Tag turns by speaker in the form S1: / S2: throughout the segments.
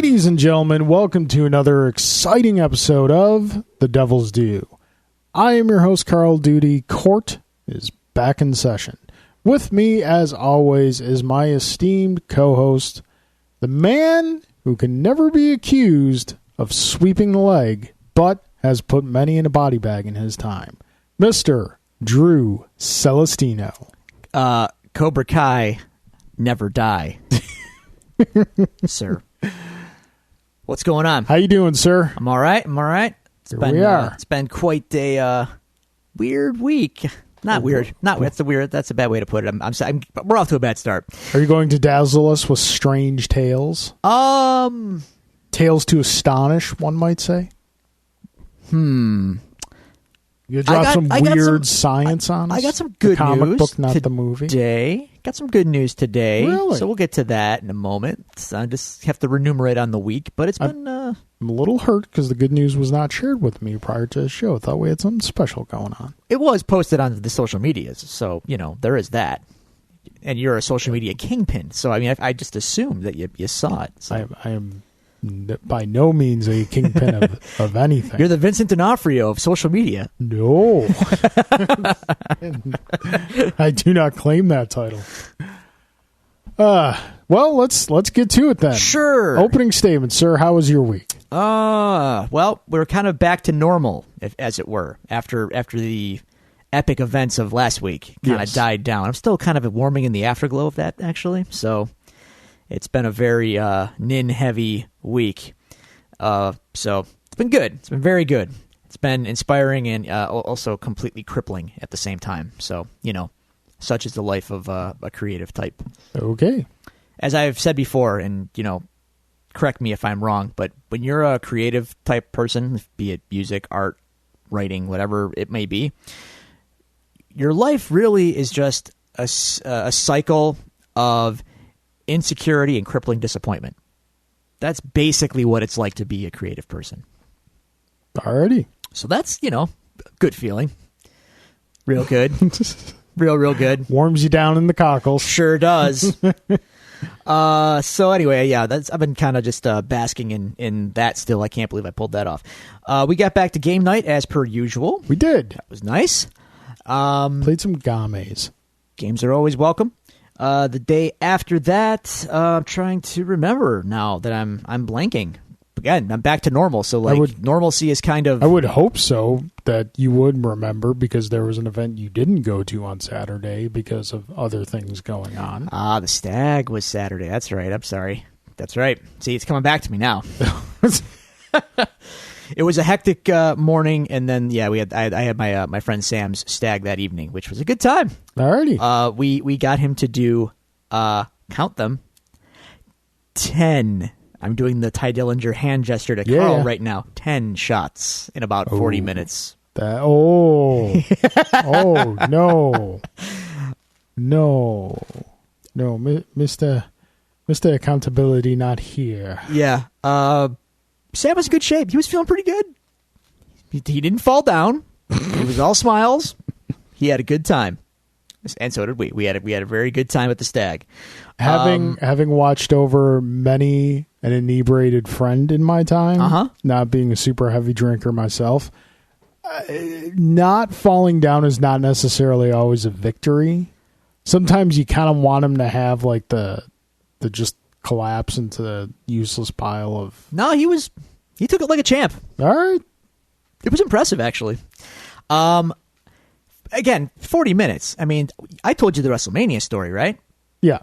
S1: Ladies and gentlemen, welcome to another exciting episode of The Devil's Due. I am your host, Carl Duty. Court is back in session. With me, as always, is my esteemed co-host, the man who can never be accused of sweeping the leg, but has put many in a body bag in his time, Mr. Drew Celestino.
S2: Cobra Kai, never die. Sir. What's going on?
S1: How you doing, sir?
S2: I'm all right.
S1: We are.
S2: It's been quite a weird week. Not weird. That's a bad way to put it. I'm sorry. We're off to a bad start.
S1: Are you going to dazzle us with strange tales? Tales to astonish, one might say. You drop some weird science on us?
S2: I got some good
S1: the comic
S2: news
S1: book, not the movie.
S2: Today. Got some good news today.
S1: Really?
S2: So we'll get to that in a moment. I just have to remunerate on the week, but it's been...
S1: I'm a little hurt because the good news was not shared with me prior to the show. I thought we had something special going on.
S2: It was posted on the social medias, so, there is that. And you're a social media kingpin, so, I just assumed that you saw it. So.
S1: I am by no means a kingpin of anything.
S2: You're the Vincent D'Onofrio of social media.
S1: No. I do not claim that title. Well, let's get to it then.
S2: Sure.
S1: Opening statement, sir. How was your week?
S2: Well, we're kind of back to normal, as it were, after the epic events of last wech kind of died down. I'm still kind of warming in the afterglow of that, actually. So it's been a very nin-heavy week. So it's been good. It's been very good. It's been inspiring and also completely crippling at the same time. So, such is the life of a creative type.
S1: Okay.
S2: As I've said before, and, correct me if I'm wrong, but when you're a creative type person, be it music, art, writing, whatever it may be, your life really is just a cycle of insecurity and crippling disappointment. That's basically what it's like to be a creative person.
S1: Alrighty.
S2: So that's, good feeling. Real good. Real good.
S1: Warms you down in the cockles.
S2: Sure does. So anyway, yeah, I've been kind of just basking in that still. I can't believe I pulled that off. We got back to game night as per usual.
S1: We did.
S2: That was nice.
S1: Played some games.
S2: Games are always welcome. The day after that, I'm trying to remember now that I'm blanking. Again, I'm back to normal, so normalcy is kind of...
S1: I would hope so, that you would remember, because there was an event you didn't go to on Saturday because of other things going on.
S2: The stag was Saturday. That's right. I'm sorry. That's right. See, it's coming back to me now. It was a hectic morning, and then I had my friend Sam's stag that evening, which was a good time.
S1: Alrighty.
S2: We got him to do count them 10. I'm doing the Ty Dillinger hand gesture to Carl right now. 10 shots in about 40 minutes.
S1: No, Mr. Accountability not here.
S2: Yeah. Sam was in good shape. He was feeling pretty good. He didn't fall down. It was all smiles. He had a good time. And so did we. We had a very good time at the stag.
S1: Having watched over many an inebriated friend in my time, not being a super heavy drinker myself, not falling down is not necessarily always a victory. Sometimes you kind of want him to have like the just collapse into the useless pile of...
S2: No, he took it like a champ.
S1: All right.
S2: It was impressive, actually. Again, 40 minutes. I told you the WrestleMania story, right?
S1: Yeah.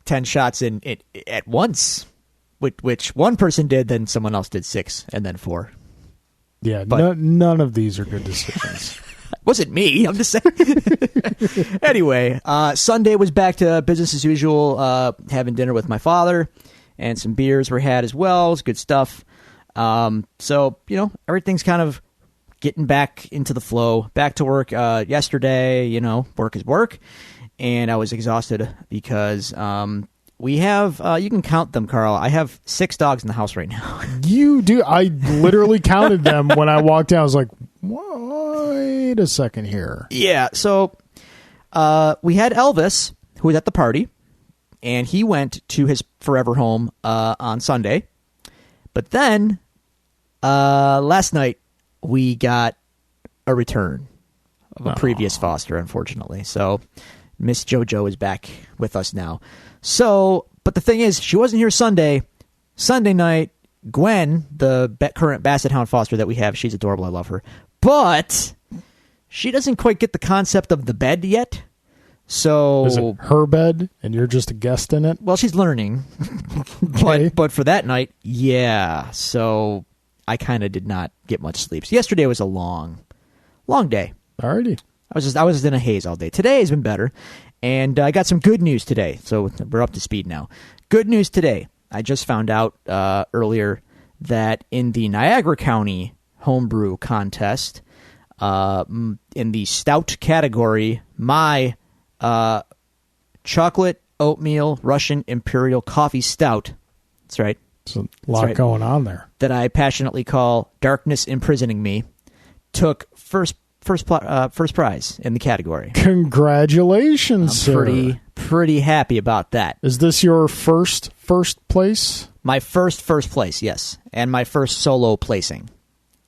S2: 10 shots in at once, which one person did, then someone else did 6, and then 4.
S1: Yeah, but none of these are good decisions.
S2: Wasn't me. I'm just saying. Anyway, Sunday was back to business as usual, having dinner with my father, and some beers were had as well. It was good stuff. So, everything's kind of getting back into the flow. Back to work yesterday, work is work. And I was exhausted because we have, you can count them, Carl. I have 6 dogs in the house right now.
S1: You do? I literally counted them when I walked in. I was like, wait a second here.
S2: Yeah, so we had Elvis, who was at the party. and he went to his forever home on Sunday. But then last night we got a return of a previous foster, unfortunately. So Miss JoJo is back with us now. So, but the thing is, she wasn't here Sunday. Sunday night, Gwen, the current Basset Hound foster that we have, she's adorable. I love her. But she doesn't quite get the concept of the bed yet. So
S1: is it her bed and you're just a guest in it?
S2: Well, she's learning.
S1: Okay.
S2: but for that night, yeah. So I kind of did not get much sleep. So yesterday was a long day.
S1: Alrighty.
S2: I was just in a haze all day. Today has been better, and I got some good news today. So we're up to speed now. Good news today. I just found out earlier that in the Niagara County homebrew contest, in the stout category, my chocolate oatmeal Russian Imperial Coffee Stout. That's right.
S1: There's a lot going on there.
S2: That I passionately call Darkness Imprisoning Me, took first prize in the category.
S1: Congratulations,
S2: I'm pretty happy about that.
S1: Is this your first place?
S2: My first place, yes, and my first solo placing.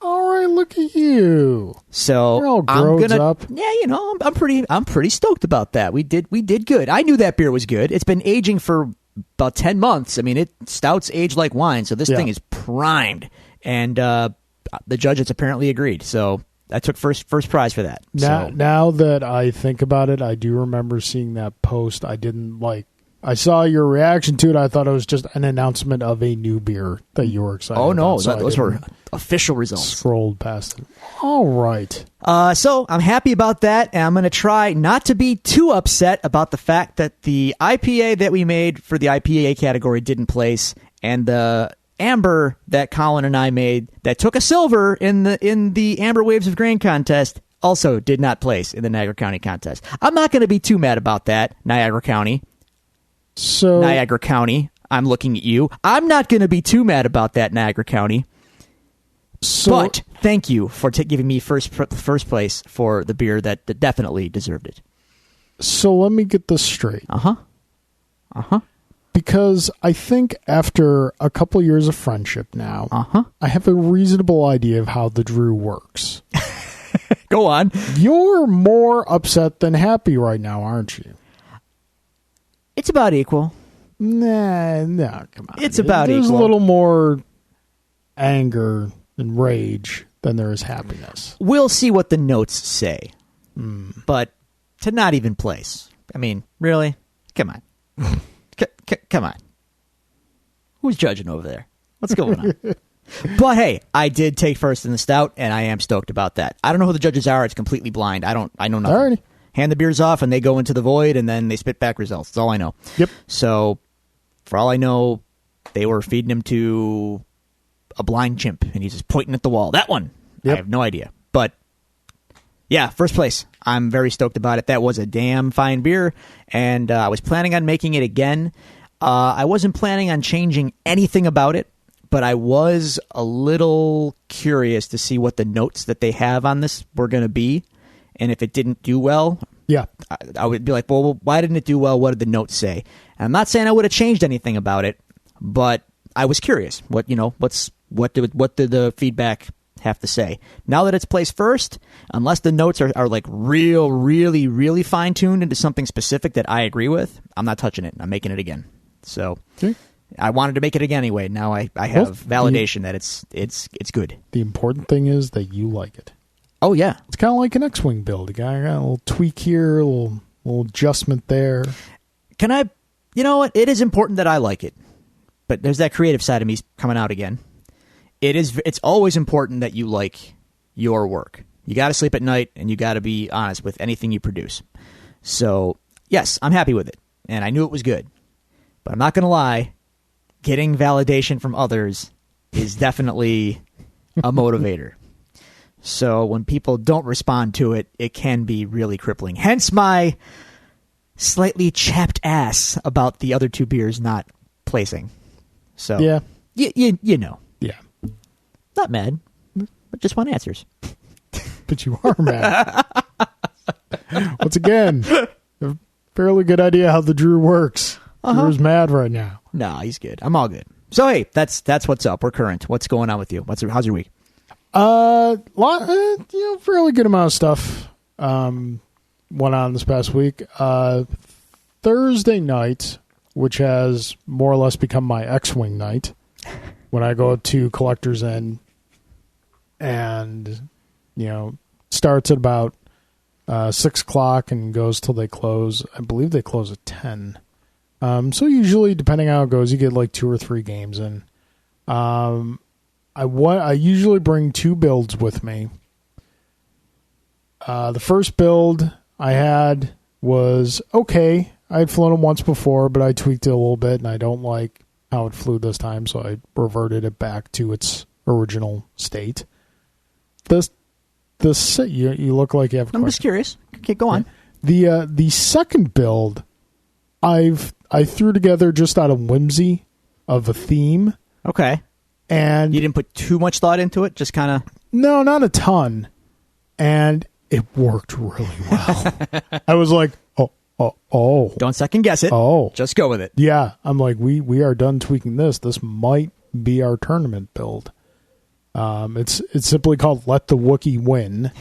S1: All right, look at you.
S2: So
S1: you're all grown up.
S2: Yeah, I'm pretty stoked about that. We did good. I knew that beer was good. It's been aging for about 10 months. I mean, stouts age like wine, so this thing is primed, and the judges apparently agreed. So I took first prize for that.
S1: Now that I think about it, I do remember seeing that post. I saw your reaction to it. I thought it was just an announcement of a new beer that you were excited about.
S2: Oh, no.
S1: So
S2: those were official results.
S1: Scrolled past it. All right.
S2: So I'm happy about that, and I'm going to try not to be too upset about the fact that the IPA that we made for the IPA category didn't place, and the amber that Colin and I made that took a silver in the Amber Waves of Grain contest also did not place in the Niagara County contest. I'm not going to be too mad about that, Niagara County. Niagara County, I'm looking at you. I'm not going to be too mad about that, Niagara County. But thank you for giving me first place for the beer that definitely deserved it.
S1: So let me get this straight.
S2: Uh-huh.
S1: Because I think after a couple years of friendship now, I have a reasonable idea of how the Drew works.
S2: Go on.
S1: You're more upset than happy right now, aren't you?
S2: It's about equal.
S1: No, come on.
S2: It's about equal.
S1: There's a little more anger and rage than there is happiness.
S2: We'll see what the notes say. But to not even place. I mean, really? Come on. Come on. Who's judging over there? What's going on? But hey, I did take first in the stout, and I am stoked about that. I don't know who the judges are. It's completely blind. I know nothing.
S1: Alrighty.
S2: Hand the beers off, and they go into the void, and then they spit back results. That's all I know.
S1: Yep.
S2: So, for all I know, they were feeding him to a blind chimp, and he's just pointing at the wall. That one. Yep. I have no idea. But, yeah, first place. I'm very stoked about it. That was a damn fine beer, and I was planning on making it again. I wasn't planning on changing anything about it, but I was a little curious to see what the notes that they have on this were going to be. And if it didn't do well, I would be like, well, why didn't it do well? What did the notes say? And I'm not saying I would have changed anything about it, but I was curious. What did the feedback have to say? Now that it's placed first, unless the notes are like really, really fine tuned into something specific that I agree with, I'm not touching it. I'm making it again. So I wanted to make it again anyway. Now I have validation that it's good.
S1: The important thing is that you like it.
S2: Oh, yeah.
S1: It's kind of like an X-Wing build. You got a little tweak here, a little adjustment there.
S2: Can I... You know what? It is important that I like it. But there's that creative side of me coming out again. It's always important that you like your work. You got to sleep at night, and you got to be honest with anything you produce. So, yes, I'm happy with it. And I knew it was good. But I'm not going to lie. Getting validation from others is definitely a motivator. So when people don't respond to it, it can be really crippling. Hence my slightly chapped ass about the other two beers not placing. So
S1: yeah,
S2: you know.
S1: Yeah.
S2: Not mad, but just want answers.
S1: But you are mad. Once again, a fairly good idea how the Drew works. Drew's mad right now.
S2: No, he's good. I'm all good. So hey, that's what's up. We're current. What's going on with you? How's your week?
S1: Fairly good amount of stuff went on this past week. Thursday night, which has more or less become my X-Wing night, when I go to Collector's Inn and, starts at about 6 o'clock and goes till they close. I believe they close at 10. So usually, depending on how it goes, you get like 2 or 3 games in. I usually bring 2 builds with me. The first build I had was okay. I had flown it once before, but I tweaked it a little bit, and I don't like how it flew this time, so I reverted it back to its original state. You look like you have a question.
S2: I'm just curious. Okay, go on.
S1: The second build, I threw together just out of whimsy of a theme.
S2: Okay.
S1: And
S2: you didn't put too much thought into it, just kind of...
S1: No, not a ton. And it worked really well. I was like, oh.
S2: Don't second guess it.
S1: Oh.
S2: Just go with it.
S1: Yeah. I'm like, we are done tweaking this. This might be our tournament build. It's simply called Let the Wookiee Win.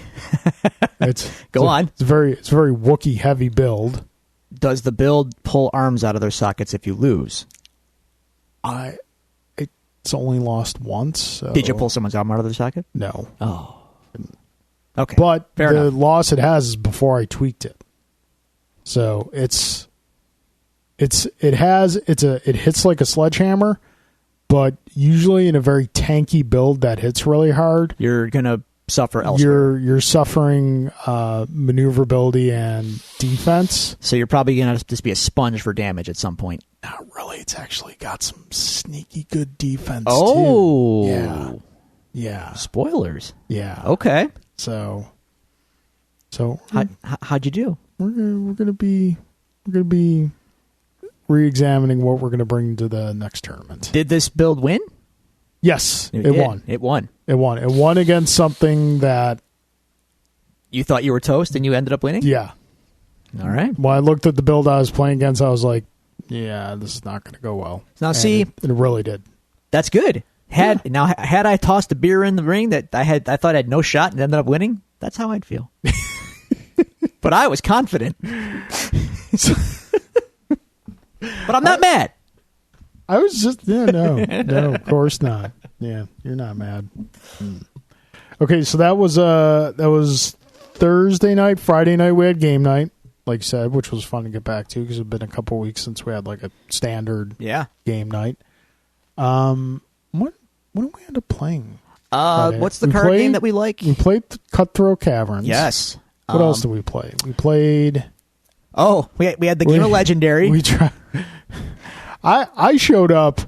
S2: Go on.
S1: It's a very Wookiee heavy build.
S2: Does the build pull arms out of their sockets if you lose?
S1: It's only lost once. So.
S2: Did you pull someone's arm out of their socket?
S1: No.
S2: Oh. Okay.
S1: But
S2: fair
S1: the
S2: enough.
S1: loss it has is before I tweaked it. So it hits like a sledgehammer, but usually in a very tanky build that hits really hard,
S2: you're gonna suffer elsewhere.
S1: You're suffering maneuverability and defense.
S2: So you're probably gonna just be a sponge for damage at some point.
S1: Not really. It's actually got some sneaky good defense.
S2: Oh,
S1: too. Yeah.
S2: Spoilers.
S1: Yeah.
S2: Okay.
S1: So
S2: how'd you do?
S1: We're gonna be re-examining what we're gonna bring to the next tournament.
S2: Did this build win?
S1: Yes, it won.
S2: It won.
S1: It won against something that
S2: you thought you were toast, and you ended up winning.
S1: Yeah.
S2: All right.
S1: When I looked at the build I was playing against, I was like, "Yeah, this is not going to go well."
S2: Now,
S1: and
S2: see,
S1: it really did.
S2: That's good. Had I tossed a beer in the ring that I thought I had no shot and ended up winning, that's how I'd feel. But I was confident. But I'm not mad.
S1: I was just no, of course not. Yeah, you're not mad. Okay, so that was Thursday night. Friday night we had game night, like you said, which was fun to get back to because it's been a couple weeks since we had like a standard game night. What did we end up playing?
S2: What's the card game that we like?
S1: We played Cutthroat Caverns.
S2: Yes.
S1: What else did we play? We played.
S2: Oh, we had the game of Legendary.
S1: We tried. I showed up,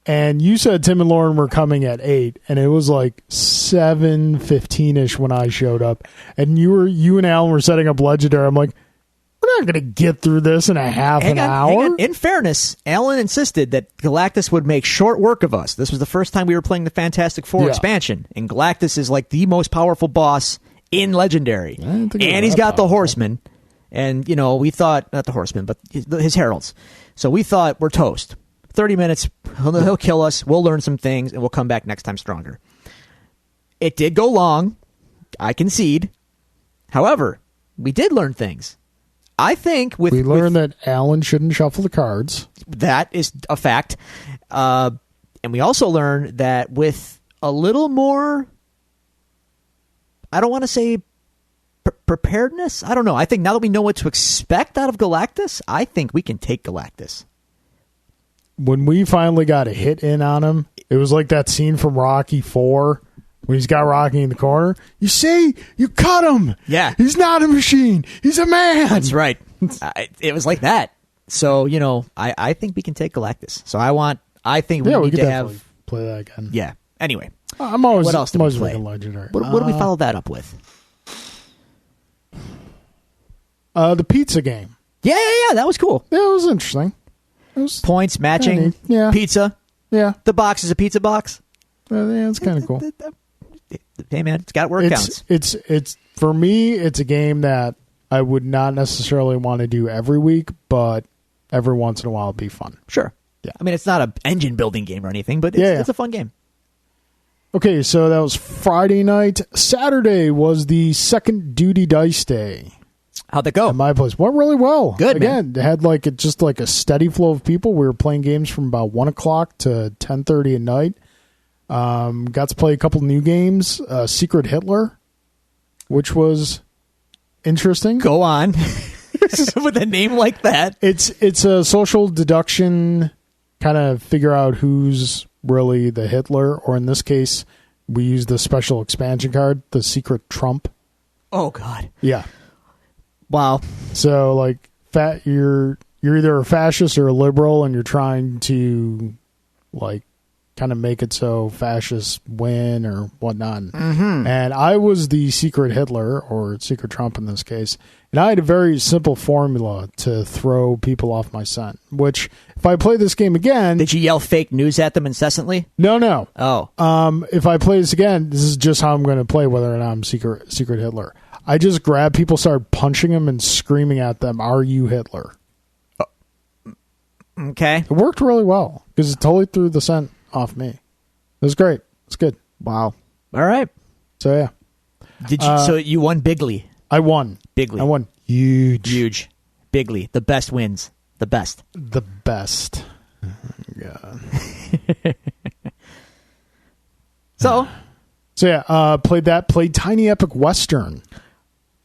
S1: and you said Tim and Lauren were coming at 8, and it was like 7:15ish when I showed up, and you and Alan were setting up Legendary. I'm like, we're not going to get through this in a half an hour.
S2: In fairness, Alan insisted that Galactus would make short work of us. This was the first time we were playing the Fantastic Four expansion, and Galactus is like the most powerful boss in Legendary, and he's got the Horsemen. And, we thought, not the Horsemen, but his heralds. So we thought, we're toast. 30 minutes, he'll kill us, we'll learn some things, and we'll come back next time stronger. It did go long, I concede. However, we did learn things. I think we
S1: learned that Alan shouldn't shuffle the cards.
S2: That is a fact. And we also learned that with a little more, I don't want to say preparedness. I don't know. I think now that we know what to expect out of Galactus, I think we can take Galactus.
S1: When we finally got a hit in on him, it was like that scene from Rocky 4 when he's got Rocky in the corner. You see? You cut him.
S2: Yeah.
S1: He's not a machine. He's a man.
S2: That's right. It was like that. So, I think we can take Galactus. So I think we need to have
S1: play that again.
S2: Yeah. Anyway.
S1: What
S2: else did we play?
S1: Legendary.
S2: What do we follow that up with?
S1: The pizza game.
S2: Yeah. That was cool.
S1: Yeah, it was interesting. It was
S2: points, matching, pizza.
S1: Yeah.
S2: The box is a pizza box.
S1: Yeah, it's kind of cool.
S2: Hey, man, it's got where it counts.
S1: It's for me, it's a game that I would not necessarily want to do every week, but every once in a while be fun.
S2: Sure.
S1: Yeah.
S2: I mean, it's not an engine building game or anything, but it's a fun game.
S1: Okay, so that was Friday night. Saturday was the second Duty Dice Day.
S2: How'd that go?
S1: At my place. Went really well.
S2: Good,
S1: Again,
S2: man.
S1: It had just a steady flow of people. We were playing games from about 1 o'clock to 10:30 at night. Got to play a couple new games. Secret Hitler, which was interesting.
S2: Go on. With a name like that.
S1: It's a social deduction, kind of figure out who's really the Hitler, or in this case, we use the special expansion card, the Secret Trump.
S2: Oh, God.
S1: Yeah.
S2: Wow.
S1: So, you're either a fascist or a liberal, and you're trying to, kind of make it so fascists win or whatnot.
S2: Mm-hmm.
S1: And I was the Secret Hitler, or Secret Trump in this case, and I had a very simple formula to throw people off my scent, which, if I play this game again...
S2: Did you yell fake news at them incessantly?
S1: No.
S2: Oh.
S1: If I play this again, this is just how I'm going to play, whether or not I'm Secret Hitler. I just grab people, start punching them, and screaming at them, "Are you Hitler?"
S2: Okay.
S1: It worked really well, because it totally threw the scent off me. It was great. It's good.
S2: Wow. All right.
S1: So, yeah.
S2: Did you? So you won bigly.
S1: I won.
S2: Bigly.
S1: I won. Huge.
S2: Bigly. The best wins. The best.
S1: The best. God.
S2: So
S1: yeah, played that. Played Tiny Epic Western.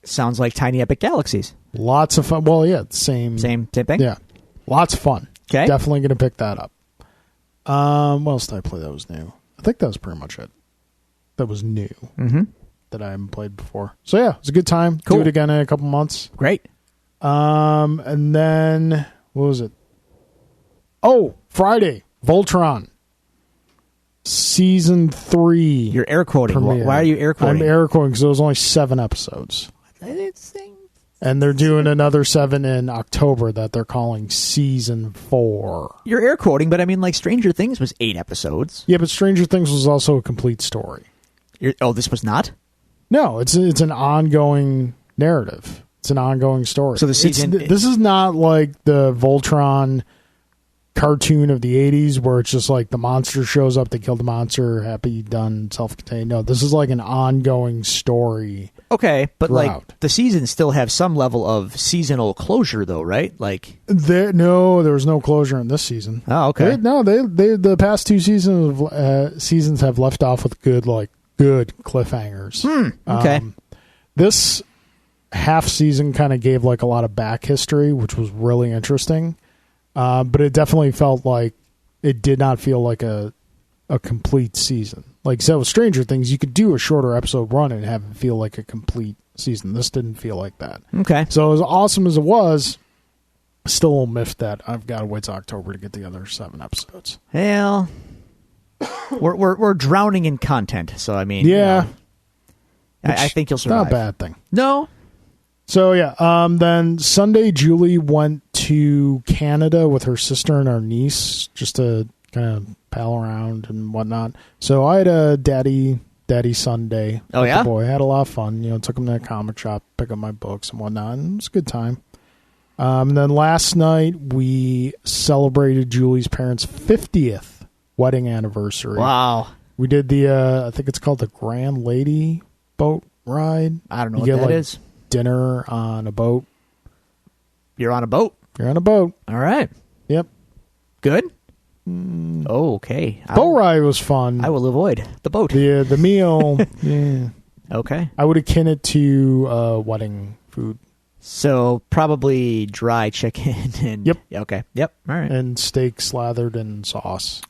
S2: Sounds like Tiny Epic Galaxies.
S1: Lots of fun. Well, yeah, same
S2: thing.
S1: Yeah, lots of fun.
S2: Okay,
S1: definitely going to pick that up. What else did I play that was new? I think that was pretty much it. That was new.
S2: Mm-hmm.
S1: That I haven't played before. So yeah, it was a good time.
S2: Cool.
S1: Do it again in a couple months.
S2: Great.
S1: And then what was it? Oh, Friday, Voltron. Season 3.
S2: You're air quoting.
S1: Premiere.
S2: Why are you air quoting?
S1: I'm air quoting because there was only 7 episodes. And they're doing another 7 in October that they're calling Season 4.
S2: You're air quoting, but I mean, Stranger Things was 8 episodes.
S1: Yeah, but Stranger Things was also a complete story.
S2: This was not?
S1: No, it's an ongoing narrative. It's an ongoing story.
S2: So the season...
S1: This is not like the Voltron cartoon of the 80s where it's just the monster shows up, they kill the monster, happy, done, self-contained. No, this is an ongoing story.
S2: Okay, but
S1: throughout.
S2: The seasons still have some level of seasonal closure though, right?
S1: There was no closure in this season.
S2: Oh, okay.
S1: The past 2 seasons have left off with good cliffhangers.
S2: Okay.
S1: This half season kind of gave a lot of back history, which was really interesting. But it definitely felt like it did not feel like a complete season. So with Stranger Things, you could do a shorter episode run and have it feel like a complete season. This didn't feel like that.
S2: Okay.
S1: So as awesome as it was, still a little miffed that I've got to wait till October to get the other 7 episodes.
S2: Well, we're drowning in content. So I mean,
S1: yeah,
S2: I think you'll survive.
S1: Not a bad thing.
S2: No.
S1: So yeah, then Sunday, Julie went to Canada with her sister and our niece just to kind of pal around and whatnot. So I had a daddy Sunday.
S2: Oh yeah,
S1: the boy, I had a lot of fun. Took him to a comic shop, pick up my books and whatnot. And it was a good time. And then last night we celebrated Julie's parents' 50th wedding anniversary.
S2: Wow.
S1: We did the I think it's called the Grand Lady boat ride.
S2: I don't know what that is.
S1: Dinner on a boat.
S2: You're on a boat.
S1: You're on a boat.
S2: All right.
S1: Yep.
S2: Good. Oh, okay.
S1: Boat ride was fun.
S2: I will avoid the boat.
S1: The meal. Yeah.
S2: Okay.
S1: I would akin it to wedding food.
S2: So probably dry chicken and.
S1: Yep.
S2: Okay. Yep. All right.
S1: And steak slathered in sauce.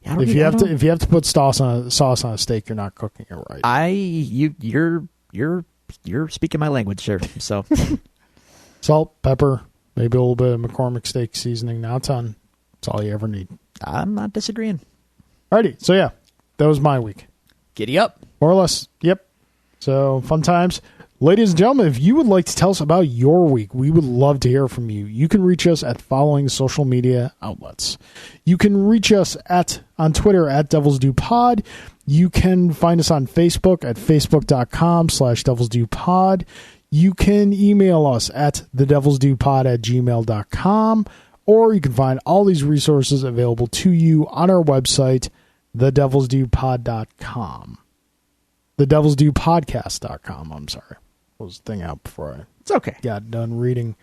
S2: If
S1: you have to put sauce on a steak, you're not cooking it right.
S2: You're speaking my language, sir. So
S1: salt, pepper, maybe a little bit of McCormick steak seasoning. Now it's on. That's all you ever need.
S2: I'm not disagreeing.
S1: Alrighty. So yeah, that was my week.
S2: Giddy up.
S1: More or less. Yep. So fun times. Ladies and gentlemen, if you would like to tell us about your week, we would love to hear from you. You can reach us at following social media outlets. You can reach us on Twitter at Devils Do Pod. You can find us on Facebook at facebook.com/devilsdopod. You can email us at thedevilsdopod@gmail.com, or you can find all these resources available to you on our website, thedevilsdupod.com. Thedevilsdupodcast.com. I'm sorry. Close the thing out before I
S2: It's okay.
S1: got done reading.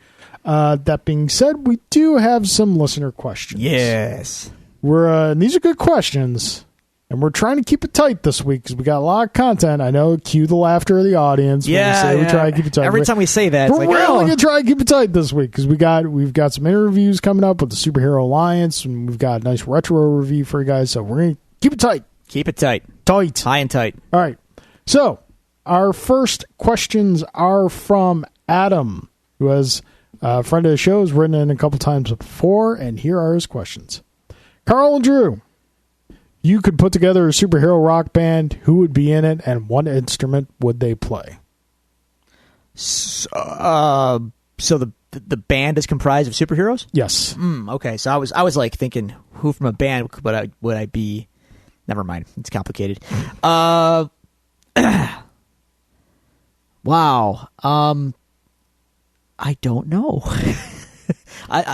S1: That being said, we do have some listener questions.
S2: Yes.
S1: And these are good questions, and we're trying to keep it tight this week because we got a lot of content. I know, cue the laughter of the audience.
S2: Yeah,
S1: when we say we try to keep it tight.
S2: Every time we say that, it's
S1: we're
S2: like,
S1: really gonna try to keep it tight this week because we've got some interviews coming up with the Superhero Alliance, and we've got a nice retro review for you guys. So we're gonna keep it tight.
S2: Keep it tight.
S1: Tight.
S2: High and tight.
S1: All right. So our first questions are from Adam, who has a friend of the show, has written in a couple times before, and here are his questions. Carl and Drew, you could put together a superhero rock band. Who would be in it, and what instrument would they play?
S2: So the band is comprised of superheroes?
S1: Yes.
S2: Okay, so I was like thinking, who from a band would I be? Never mind, it's complicated. Wow. I don't know.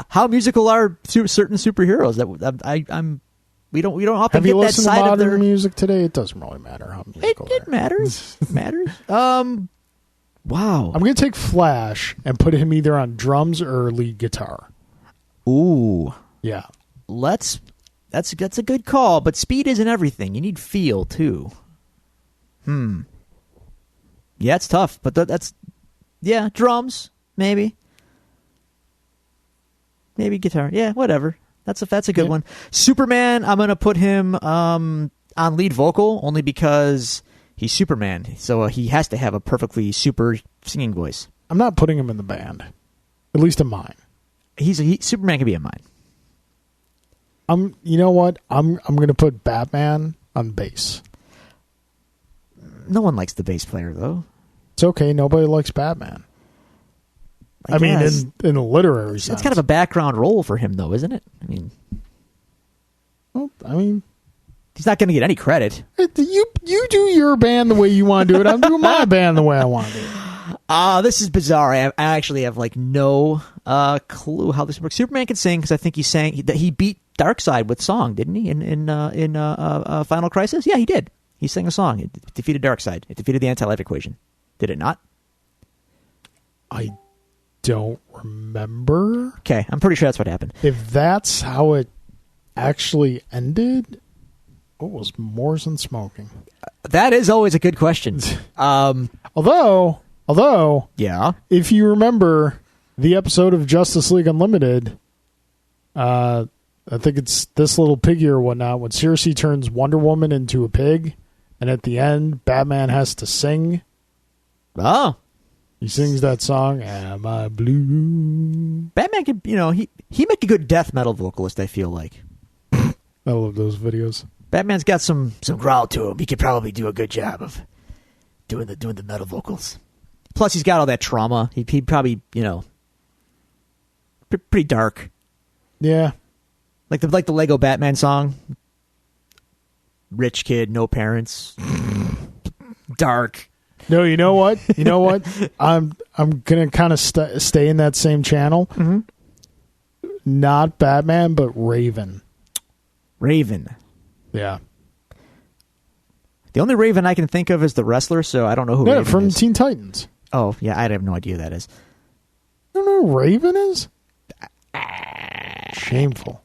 S2: How musical are certain superheroes? We don't often
S1: Have you
S2: get that
S1: listened to
S2: side of
S1: modern
S2: their
S1: music today? It doesn't really matter how musical
S2: It matters. It matters. Wow.
S1: I'm going to take Flash and put him either on drums or lead guitar.
S2: Ooh.
S1: Yeah.
S2: That's a good call, but speed isn't everything. You need feel too. Yeah, it's tough, but drums maybe guitar. Yeah, whatever. That's a good one. Superman, I'm gonna put him on lead vocal only because he's Superman, so he has to have a perfectly super singing voice.
S1: I'm not putting him in the band, at least in mine.
S2: Superman can be in mine.
S1: You know what? I'm going to put Batman on bass.
S2: No one likes the bass player though.
S1: It's okay. Nobody likes Batman. I mean, in a literary sense.
S2: It's kind of a background role for him, though, isn't it?
S1: I mean,
S2: he's not going to get any credit.
S1: You do your band the way you want to do it. I'm doing my band the way I want to do it.
S2: This is bizarre. I actually have no clue how this works. Superman can sing because I think he beat Darkseid with song, didn't he? In Final Crisis, yeah, he did. He sang a song. It defeated Darkseid. It defeated the anti-life equation. Did it not?
S1: I don't remember.
S2: Okay, I'm pretty sure that's what happened.
S1: If that's how it actually ended, what was Moors and Smoking?
S2: That is always a good question.
S1: Although,
S2: yeah,
S1: if you remember the episode of Justice League Unlimited, I think it's This Little Piggy or whatnot, when Circe turns Wonder Woman into a pig, and at the end, Batman has to sing.
S2: Oh.
S1: He sings that song, Am I Blue?
S2: Batman could, he make a good death metal vocalist, I feel like.
S1: I love those videos.
S2: Batman's got some growl to him. He could probably do a good job of doing the metal vocals. Plus, he's got all that trauma. He'd probably, pretty dark.
S1: Yeah.
S2: Like the Lego Batman song. Rich kid, no parents. Dark.
S1: No, you know what? I'm gonna kind of stay in that same channel.
S2: Mm-hmm.
S1: Not Batman, but Raven.
S2: Raven.
S1: Yeah.
S2: The only Raven I can think of is the wrestler, so I don't know who Raven
S1: from
S2: is.
S1: Teen Titans.
S2: Oh, yeah, I have no idea who that is.
S1: You don't know who Raven is? Shameful.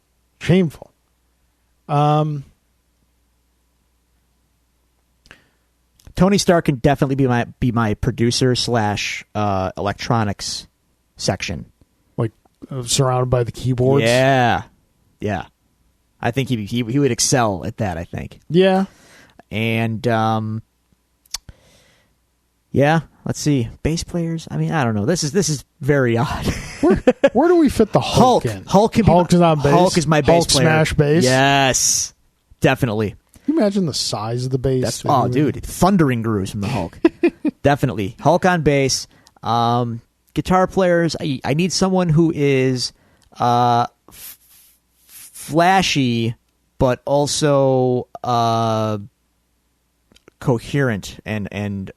S2: Tony Stark can definitely be my producer / electronics section.
S1: Like surrounded by the keyboards.
S2: Yeah. I think he would excel at that. I think.
S1: Yeah.
S2: And yeah. Let's see, bass players. I mean, I don't know. This is very odd.
S1: Where do we fit the Hulk in?
S2: Hulk is on bass. Hulk is my bass
S1: Hulk
S2: player.
S1: Smash bass.
S2: Yes, definitely.
S1: Can you imagine the size of the bass?
S2: Dude, thundering grooves from the Hulk. Definitely. Hulk on bass. Guitar players, I need someone who is flashy, but also coherent and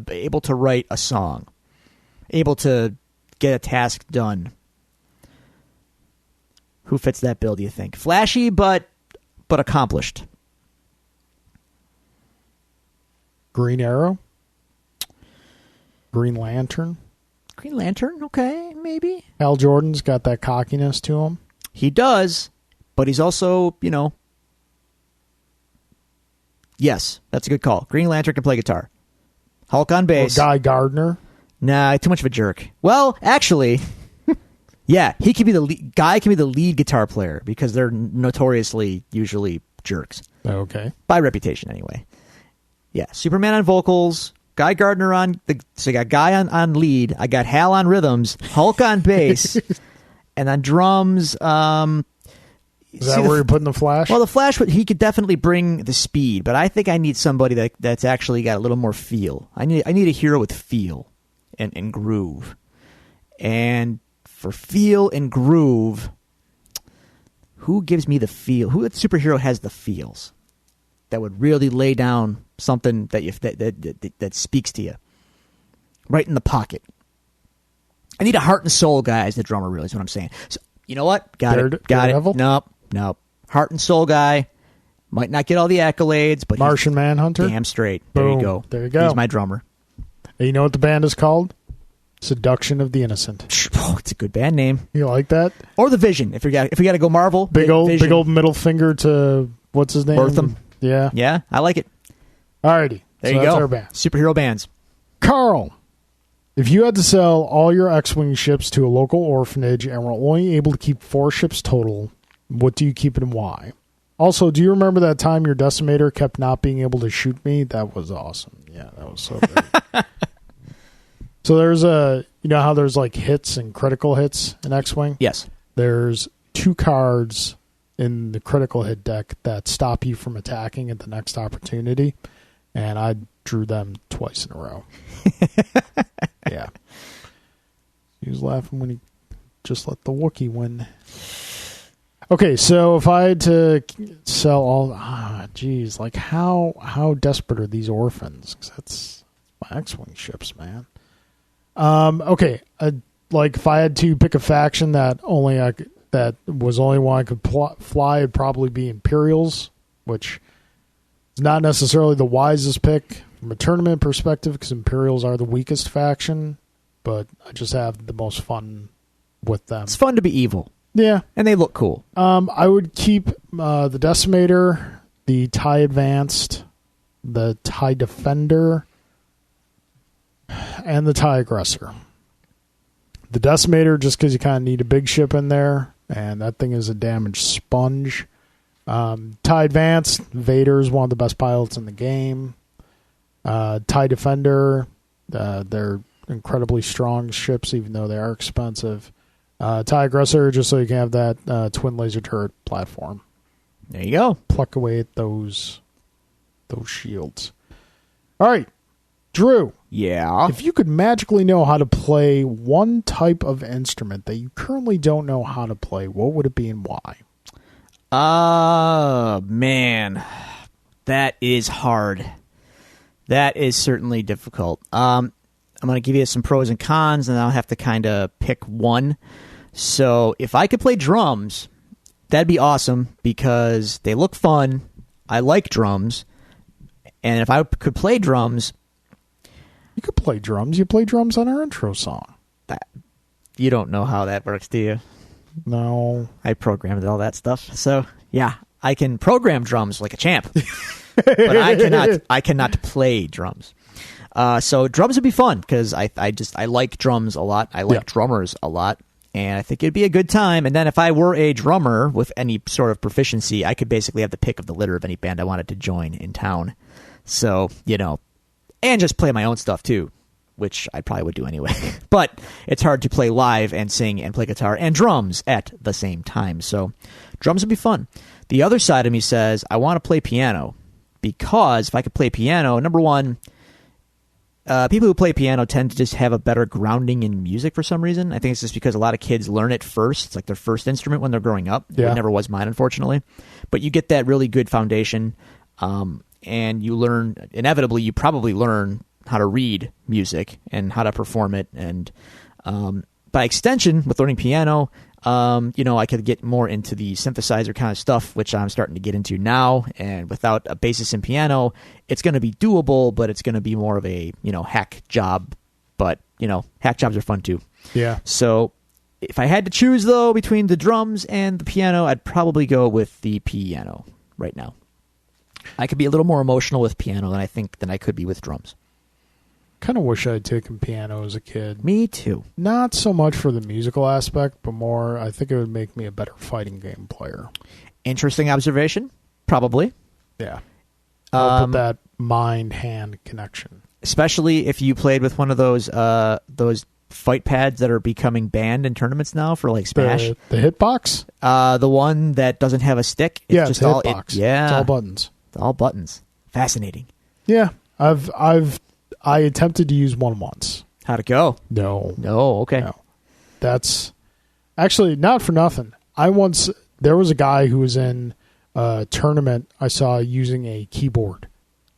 S2: able to write a song, able to get a task done. Who fits that bill, do you think? Flashy, but accomplished.
S1: Green Arrow? Green Lantern?
S2: Green Lantern, okay, maybe.
S1: Hal Jordan's got that cockiness to him.
S2: He does, but he's also, yes, that's a good call. Green Lantern can play guitar. Hulk on bass.
S1: Or Guy Gardner.
S2: Nah, too much of a jerk. Well, actually, yeah, he can be Guy can be the lead guitar player because they're notoriously usually jerks.
S1: Okay.
S2: By reputation, anyway. Yeah, Superman on vocals, Guy Gardner so I got Guy on lead, I got Hal on rhythms, Hulk on bass, and on drums,
S1: Is that where you're putting the Flash?
S2: Well, the Flash, he could definitely bring the speed, but I think I need somebody that's actually got a little more feel. I need a hero with feel and groove. And for feel and groove, who gives me the feel? Who superhero has the feels that would really lay down something that speaks to you right in the pocket? I need a heart and soul guy as the drummer, really, is what I'm saying. So, you know what? Got it.
S1: Daredevil?
S2: Nope. Heart and soul guy. Might not get all the accolades, but
S1: Martian Manhunter?
S2: Damn straight.
S1: Boom. There you go.
S2: He's my drummer.
S1: And you know what the band is called? Seduction of the Innocent.
S2: Oh, it's a good band name.
S1: You like that?
S2: Or the Vision. If we got to go Marvel,
S1: big old
S2: Vision.
S1: middle finger to what's his name?
S2: Wortham.
S1: Yeah,
S2: I like it.
S1: Alrighty,
S2: there
S1: so
S2: you
S1: that's
S2: go.
S1: Our band.
S2: Superhero bands.
S1: Carl, if you had to sell all your X-wing ships to a local orphanage and were only able to keep 4 ships total, what do you keep and why? Also, do you remember that time your decimator kept not being able to shoot me? That was awesome. Yeah, that was so great. So there's how there's like hits and critical hits in X-wing?
S2: Yes.
S1: There's 2 cards in the critical hit deck that stop you from attacking at the next opportunity, and I drew them twice in a row. Yeah. He was laughing when he just let the Wookiee win. Okay, so if I had to sell all... like how desperate are these orphans? 'Cause that's my X-wing ships, man. Okay, like if I had to pick a faction that was only one I could fly, it'd probably be Imperials, which is not necessarily the wisest pick from a tournament perspective because Imperials are the weakest faction, but I just have the most fun with them.
S2: It's fun to be evil.
S1: Yeah.
S2: And they look cool.
S1: I would keep the Decimator, the TIE Advanced, the TIE Defender, and the TIE Aggressor. The Decimator, just because you kind of need a big ship in there, and that thing is a damage sponge. TIE Advanced, Vader's one of the best pilots in the game. TIE Defender, they're incredibly strong ships, even though they are expensive. TIE Aggressor, just so you can have that twin laser turret platform.
S2: There you go.
S1: Pluck away at those shields. All right, Drew.
S2: Yeah.
S1: If you could magically know how to play one type of instrument that you currently don't know how to play, what would it be and why?
S2: Man. That is hard. That is certainly difficult. I'm going to give you some pros and cons, and I'll have to kind of pick one. So if I could play drums, that'd be awesome because they look fun. I like drums. And if I could play drums...
S1: You could play drums. You play drums on our intro song.
S2: You don't know how that works, do you?
S1: No.
S2: I programmed all that stuff. So, yeah, I can program drums like a champ. But I cannot play drums. So drums would be fun because I like drums a lot. I like drummers a lot. And I think it'd be a good time. And then if I were a drummer with any sort of proficiency, I could basically have the pick of the litter of any band I wanted to join in town. So, and just play my own stuff too, which I probably would do anyway. But it's hard to play live and sing and play guitar and drums at the same time. So drums would be fun. The other side of me says I want to play piano because if I could play piano, number one, people who play piano tend to just have a better grounding in music for some reason. I think it's just because a lot of kids learn it first. It's like their first instrument when they're growing up.
S1: Yeah.
S2: It never was mine, unfortunately. But you get that really good foundation, and you learn, inevitably, you probably learn how to read music and how to perform it. And by extension, with learning piano, I could get more into the synthesizer kind of stuff, which I'm starting to get into now. And without a basis in piano, it's going to be doable, but it's going to be more of a, hack job. But, hack jobs are fun too.
S1: Yeah.
S2: So if I had to choose, though, between the drums and the piano, I'd probably go with the piano right now. I could be a little more emotional with piano than I could be with drums.
S1: Kind of wish I'd taken piano as a kid.
S2: Me too.
S1: Not so much for the musical aspect, but more, I think it would make me a better fighting game player.
S2: Interesting observation. Probably.
S1: Yeah. Put that mind-hand connection.
S2: Especially if you played with one of those fight pads that are becoming banned in tournaments now for like Smash.
S1: The hitbox?
S2: The one that doesn't have a stick.
S1: It's just all hitbox.
S2: Yeah.
S1: It's all buttons.
S2: It's all buttons. Fascinating.
S1: Yeah. I attempted to use one once.
S2: How'd it go?
S1: No.
S2: Okay.
S1: No. That's actually not for nothing. There was a guy who was in a tournament I saw using a keyboard.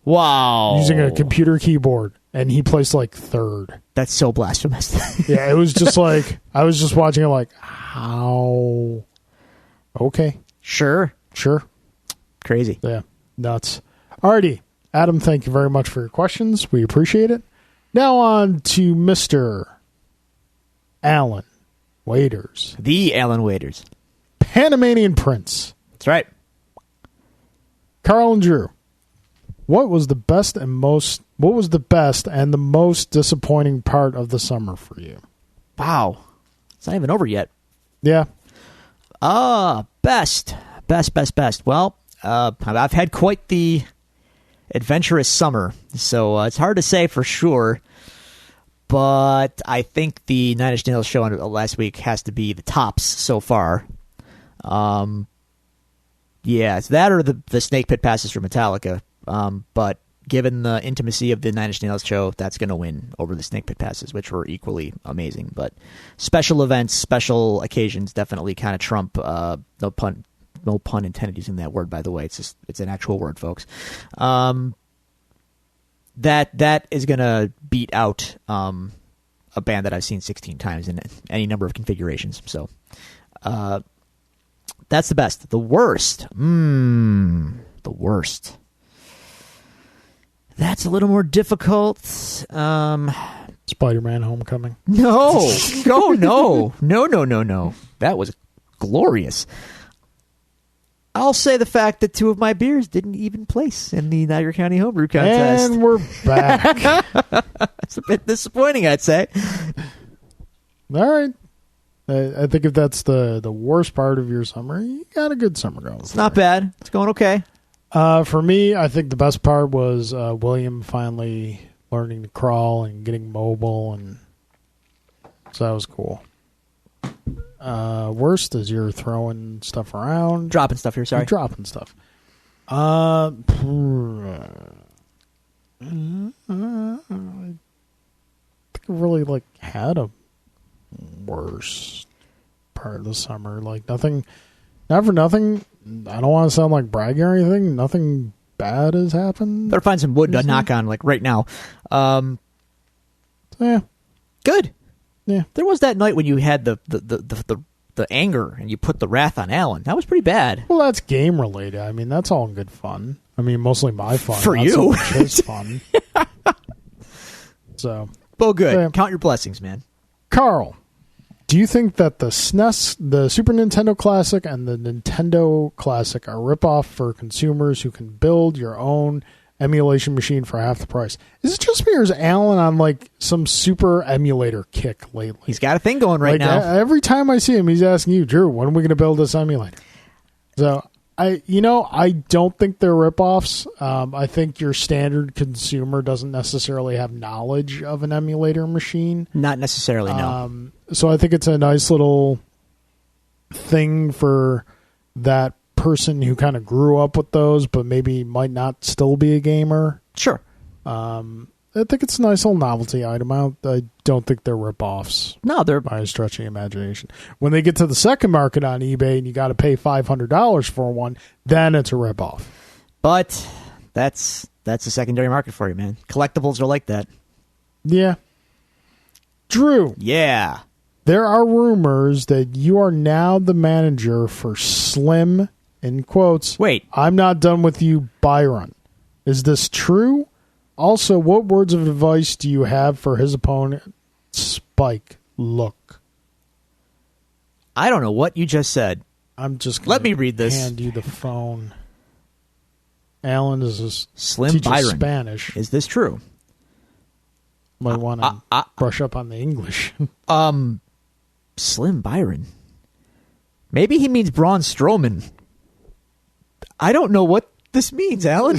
S2: Wow.
S1: Using a computer keyboard, and he placed like third.
S2: That's so blasphemous.
S1: Yeah, it was just like, I was just watching it like, how? Okay.
S2: Sure. Crazy.
S1: Yeah. Nuts. Alrighty. Adam, thank you very much for your questions. We appreciate it. Now on to Mr. Alan Waiters.
S2: The Alan Waiters.
S1: Panamanian Prince.
S2: That's right.
S1: Carl and Drew, what was the best and the most disappointing part of the summer for you?
S2: Wow. It's not even over yet.
S1: Yeah.
S2: Best. Well, I've had quite the adventurous summer, so it's hard to say for sure, but I think the Nine Inch Nails show last week has to be the tops so far. It's that or the Snake Pit passes for Metallica, but given the intimacy of the Nine Inch Nails show, that's going to win over the Snake Pit passes, which were equally amazing. But special events, special occasions definitely kind of trump, no pun intended using that word, by the way. It's an actual word, folks. That is going to beat out a band that I've seen 16 times in any number of configurations. So that's the best. The worst. The worst. That's a little more difficult.
S1: Spider-Man Homecoming.
S2: No. No. That was glorious. I'll say the fact that two of my beers didn't even place in the Niagara County Homebrew Contest.
S1: And we're back.
S2: It's a bit disappointing, I'd say.
S1: All right. I think if that's the worst part of your summer, you got a good summer going.
S2: It's not bad. It's going okay.
S1: For me, I think the best part was William finally learning to crawl and getting mobile, and so that was cool. Worst is you're throwing stuff around.
S2: Dropping stuff here, sorry.
S1: You're dropping stuff. I think I really had a worst part of the summer. Nothing, not for nothing. I don't want to sound like bragging or anything. Nothing bad has happened.
S2: Better find some wood to knock on right now.
S1: Yeah.
S2: Good.
S1: Yeah.
S2: There was that night when you had the anger and you put the wrath on Alan. That was pretty bad.
S1: Well, that's game related. I mean, that's all in good fun. I mean, mostly my fun.
S2: For
S1: not
S2: you.
S1: so much his fun. So.
S2: Well, good.
S1: Yeah.
S2: Count your blessings, man.
S1: Carl, do you think that the SNES, the Super Nintendo Classic, and the Nintendo Classic are ripoff for consumers who can build your own emulation machine for half the price? Is it just me, or is Alan on some super emulator kick lately?
S2: He's got a thing going right now.
S1: Every time I see him, he's asking you, Drew, when are we going to build this emulator? So I don't think they're ripoffs. I think your standard consumer doesn't necessarily have knowledge of an emulator machine.
S2: Not necessarily, no.
S1: So I think it's a nice little thing for that person who kind of grew up with those, but maybe might not still be a gamer.
S2: Sure.
S1: I think it's a nice little novelty item. I don't think they're ripoffs.
S2: No, they're
S1: by a stretching imagination. When they get to the second market on eBay and you got to pay $500 for one, then it's a ripoff.
S2: But that's a secondary market for you, man. Collectibles are like that.
S1: Yeah. Drew.
S2: Yeah.
S1: there are rumors that you are now the manager for Slim, in quotes.
S2: Wait.
S1: I'm not done with you, Byron. Is this true? Also, what words of advice do you have for his opponent, Spike? Look.
S2: I don't know what you just said.
S1: I'm just
S2: Let me read this.
S1: Hand you the phone. Alan is a
S2: Slim Byron.
S1: Spanish.
S2: Is this true?
S1: Might want to brush up on the English.
S2: Slim Byron. Maybe he means Braun Strowman. I don't know what this means, Alan.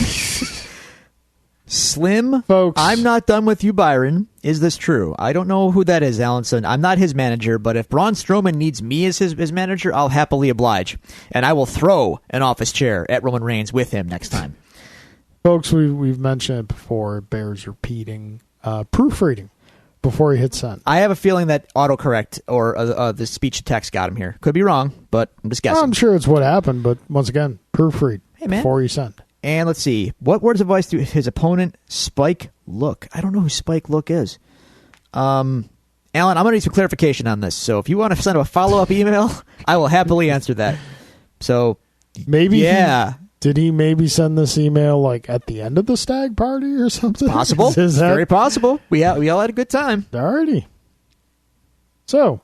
S2: Slim,
S1: folks.
S2: I'm not done with you, Byron. Is this true? I don't know who that is, Alanson. I'm not his manager, but if Braun Strowman needs me as his manager, I'll happily oblige. And I will throw an office chair at Roman Reigns with him next time.
S1: Folks, we've mentioned it before. It bears repeating. Proofreading before he hits send.
S2: I have a feeling that autocorrect or the speech to text got him here. Could be wrong, but I'm just guessing.
S1: I'm sure it's what happened, but once again, proofread before you send.
S2: And let's see. What words of advice to his opponent, Spike Look? I don't know who Spike Look is. Alan, I'm going to need some clarification on this. So if you want to send a follow-up email, I will happily answer that. So
S1: maybe,
S2: yeah.
S1: Did he maybe send this email like at the end of the stag party or something?
S2: Possible.
S1: Is that
S2: very possible. We all had a good time.
S1: Alrighty. So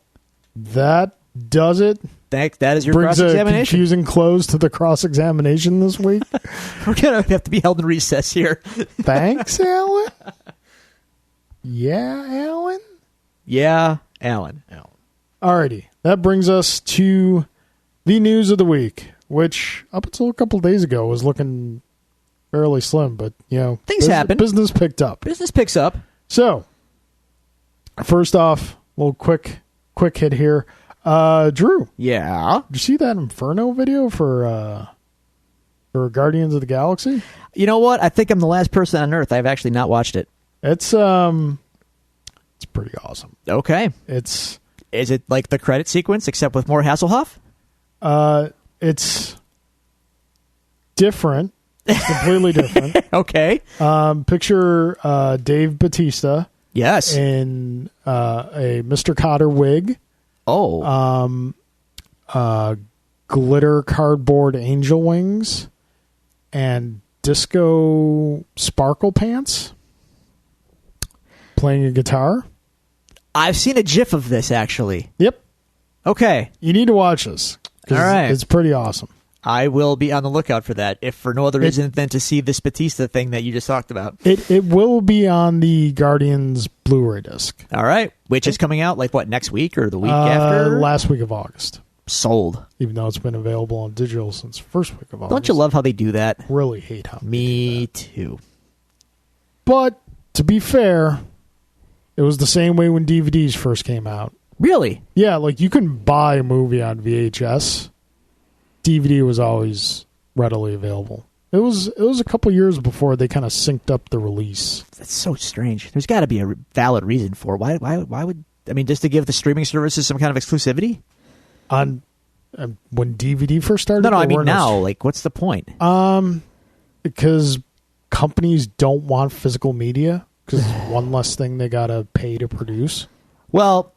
S1: that does it.
S2: That is your
S1: Brings
S2: cross-examination.
S1: a confusing close to the cross-examination this week.
S2: We're going to have to be held in recess here.
S1: Thanks, Alan. Yeah, Alan?
S2: Yeah, Alan.
S1: Alrighty. That brings us to the news of the week, which up until a couple of days ago was looking fairly slim, but,
S2: things happen.
S1: Business picked up.
S2: Business picks up.
S1: So, first off, a little quick hit here. Drew.
S2: Yeah.
S1: Did you see that Inferno video for Guardians of the Galaxy?
S2: You know what? I think I'm the last person on Earth. I've actually not watched it.
S1: It's pretty awesome.
S2: Okay.
S1: Is
S2: it like the credit sequence except with more Hasselhoff?
S1: It's different. It's completely different.
S2: Okay.
S1: Picture Dave Bautista.
S2: Yes.
S1: In a Mr. Cotter wig.
S2: Oh.
S1: Glitter cardboard angel wings and disco sparkle pants. Playing a guitar.
S2: I've seen a GIF of this, actually.
S1: Yep.
S2: Okay.
S1: You need to watch this.
S2: All right.
S1: It's pretty awesome.
S2: I will be on the lookout for that, if for no other reason than to see this Batista thing that you just talked about.
S1: It will be on the Guardians Blu-ray disc.
S2: All right. Which is coming out, next week or the week after?
S1: Last week of August.
S2: Sold.
S1: Even though it's been available on digital since the first week of August.
S2: Don't you love how they do that?
S1: Really hate how
S2: Me too.
S1: But, to be fair, it was the same way when DVDs first came out.
S2: Really?
S1: Yeah, you couldn't buy a movie on VHS. DVD was always readily available. It was a couple years before they kind of synced up the release.
S2: That's so strange. There's got to be a valid reason for it. Why would just to give the streaming services some kind of exclusivity?
S1: On when DVD first started?
S2: No, I mean now. What's the point?
S1: Because companies don't want physical media because it's one less thing they got to pay to produce.
S2: Well,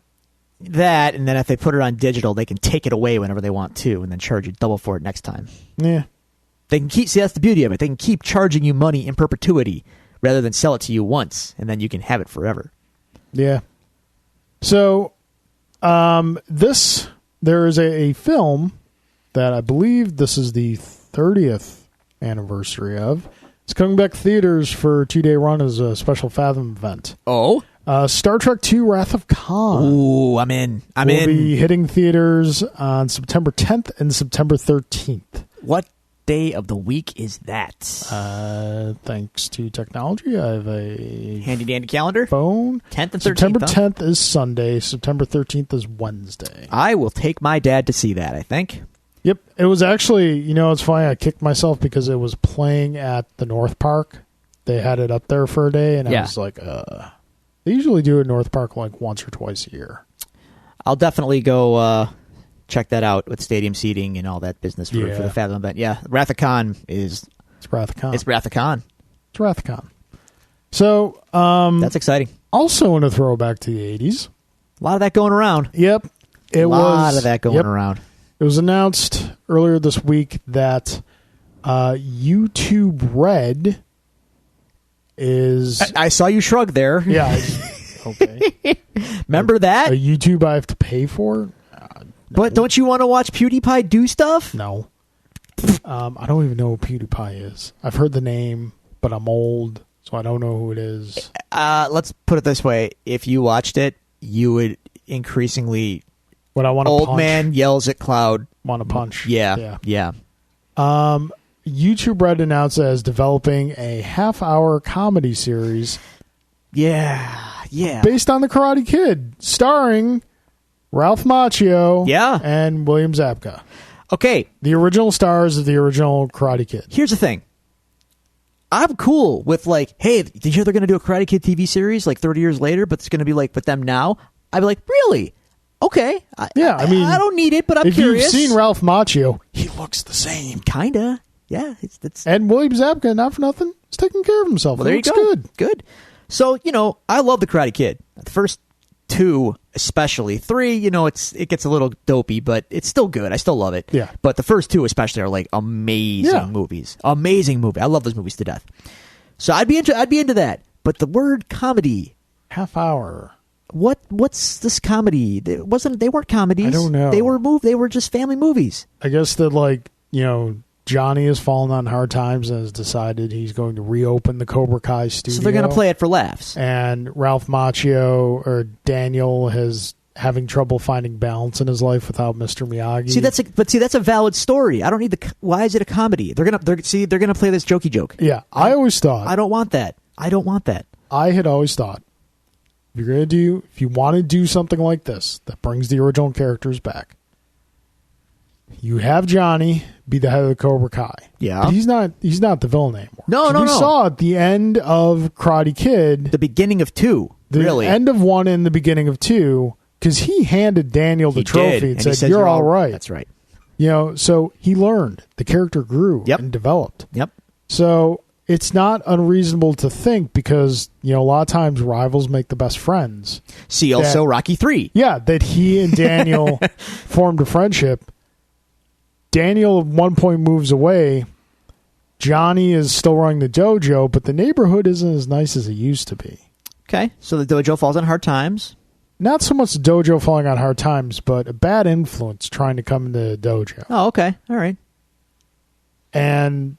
S2: that, and then if they put it on digital, they can take it away whenever they want to and then charge you double for it next time.
S1: Yeah.
S2: They can see, that's the beauty of it. They can keep charging you money in perpetuity rather than sell it to you once, and then you can have it forever.
S1: Yeah. So, there is a film that I believe this is the 30th anniversary of. It's coming back to theaters for a 2-day run as a special Fathom event.
S2: Oh?
S1: Star Trek II Wrath of Khan.
S2: Ooh, I'm in.
S1: Will be hitting theaters on September 10th and September 13th.
S2: What day of the week is that?
S1: Thanks to technology, I have a
S2: handy-dandy calendar.
S1: Phone.
S2: 10th and 13th.
S1: September 10th is Sunday. September 13th is Wednesday.
S2: I will take my dad to see that, I think.
S1: Yep. It was actually, it's funny, I kicked myself because it was playing at the North Park. They had it up there for a day, and I was like, they usually do it at North Park once or twice a year.
S2: I'll definitely go check that out with stadium seating and all that business for the Fathom event. Yeah, Wrath of Khan is...
S1: It's Wrath of Khan.
S2: It's Wrath of Khan.
S1: It's Wrath of Khan. So...
S2: that's exciting.
S1: Also in a throwback to the 80s,
S2: A lot of that going around.
S1: Yep.
S2: A lot of that going around.
S1: It was announced earlier this week that YouTube Red is...
S2: I saw you shrug there.
S1: Yeah. Okay.
S2: Remember that?
S1: A YouTube I have to pay for? No.
S2: But don't you want to watch PewDiePie do stuff?
S1: No. I don't even know who PewDiePie is. I've heard the name, but I'm old, so I don't know who it is.
S2: Let's put it this way. If you watched it, you would increasingly...
S1: What I want to
S2: Old
S1: punch.
S2: man yells at cloud.
S1: Want to punch.
S2: Yeah.
S1: YouTube Red announced as developing a half-hour comedy series.
S2: Yeah.
S1: Based on the Karate Kid, starring Ralph Macchio.
S2: Yeah.
S1: And William Zabka.
S2: Okay.
S1: The original stars of the original Karate Kid.
S2: Here's the thing. I'm cool with like, hey, did you hear they're going to do a Karate Kid TV series like 30 years later, but it's going to be like with them now? I'd be like, really? Okay.
S1: I mean,
S2: I don't need it, but I'm curious.
S1: If you've seen Ralph Macchio, he looks the same.
S2: Kinda. Yeah. It's
S1: And William Zabka, not for nothing, is taking care of himself.
S2: Well, there you go. Good. So, I love the Karate Kid. The first two, especially. 3, it gets a little dopey, but it's still good. I still love it.
S1: Yeah.
S2: But the first 2 especially are like amazing movies. Amazing movie. I love those movies to death. So I'd be into that. But the word comedy,
S1: half hour.
S2: What's this comedy? They weren't comedies.
S1: I don't know.
S2: They were just family movies.
S1: I guess that Johnny has fallen on hard times and has decided he's going to reopen the Cobra Kai studio.
S2: So they're going to play it for laughs.
S1: And Ralph Macchio or Daniel is having trouble finding balance in his life without Mr. Miyagi.
S2: That's a valid story. I don't need why is it a comedy? They're gonna play this jokey joke.
S1: Yeah, I always thought.
S2: I don't want that.
S1: I had always thought if you want to do something like this that brings the original characters back, you have Johnny be the head of the Cobra Kai.
S2: Yeah.
S1: But he's not the villain anymore.
S2: No.
S1: We saw at the end of Karate Kid,
S2: the beginning of 2,
S1: the
S2: really.
S1: end of 1 and the beginning of 2, because he handed Daniel the trophy and said, "You're all right."
S2: That's right.
S1: So he learned. The character grew and developed.
S2: Yep.
S1: So it's not unreasonable to think, because a lot of times rivals make the best friends.
S2: See also Rocky 3.
S1: Yeah, that he and Daniel formed a friendship. Daniel at one point moves away. Johnny is still running the dojo, but the neighborhood isn't as nice as it used to be.
S2: Okay, so the dojo falls on hard times.
S1: Not so much the dojo falling on hard times, but a bad influence trying to come into the dojo.
S2: Oh, okay. All right.
S1: And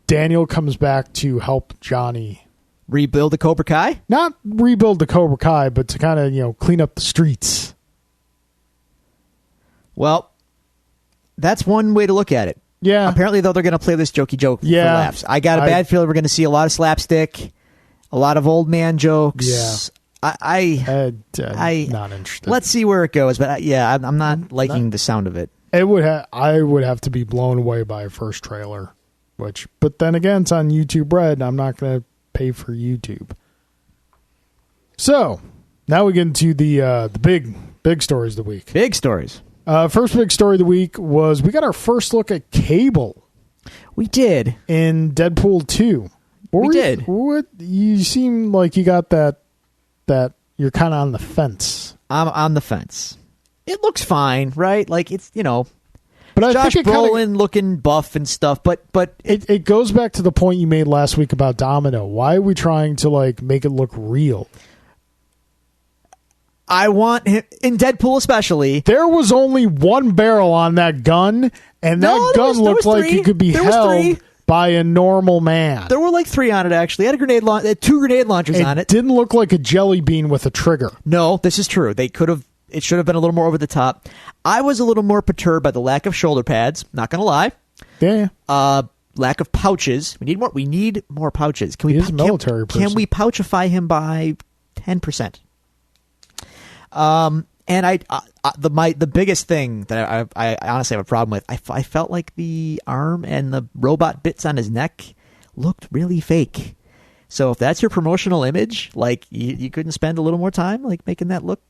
S1: Daniel comes back to help Johnny
S2: rebuild the Cobra Kai?
S1: Not rebuild the Cobra Kai, but to kind of, clean up the streets.
S2: Well, that's one way to look at it.
S1: Yeah.
S2: Apparently, though, they're going to play this jokey joke for laughs. I got a bad feeling we're going to see a lot of slapstick, a lot of old man jokes.
S1: Yeah.
S2: I'm
S1: not interested.
S2: Let's see where it goes, but I'm not liking the sound of it.
S1: I would have to be blown away by a first trailer, but then again, it's on YouTube Red. I'm not going to pay for YouTube. So now we get into the big stories of the week.
S2: Big stories.
S1: First big story of the week was we got our first look at Cable.
S2: We did
S1: in Deadpool 2.
S2: We did.
S1: What you seem like you got that you're kind of on the fence.
S2: I'm on the fence. It looks fine, right? Like it's
S1: but I
S2: Josh
S1: think
S2: Brolin looking buff and stuff, but
S1: it goes back to the point you made last week about Domino. Why are we trying to make it look real?
S2: I want him in Deadpool, especially.
S1: There was only one barrel on that gun, and that gun looked like it could be held by a normal man.
S2: There were like 3 on it, actually. It had 2 grenade launchers on it.
S1: It didn't look like a jelly bean with a trigger.
S2: No, this is true. It should have been a little more over the top. I was a little more perturbed by the lack of shoulder pads. Not going to lie.
S1: Yeah.
S2: Lack of pouches. We need more pouches. Can we?
S1: He is a military person.
S2: Can we pouchify him by 10%? And the biggest thing that I honestly have a problem with, I felt like the arm and the robot bits on his neck looked really fake. So if that's your promotional image, you couldn't spend a little more time making that look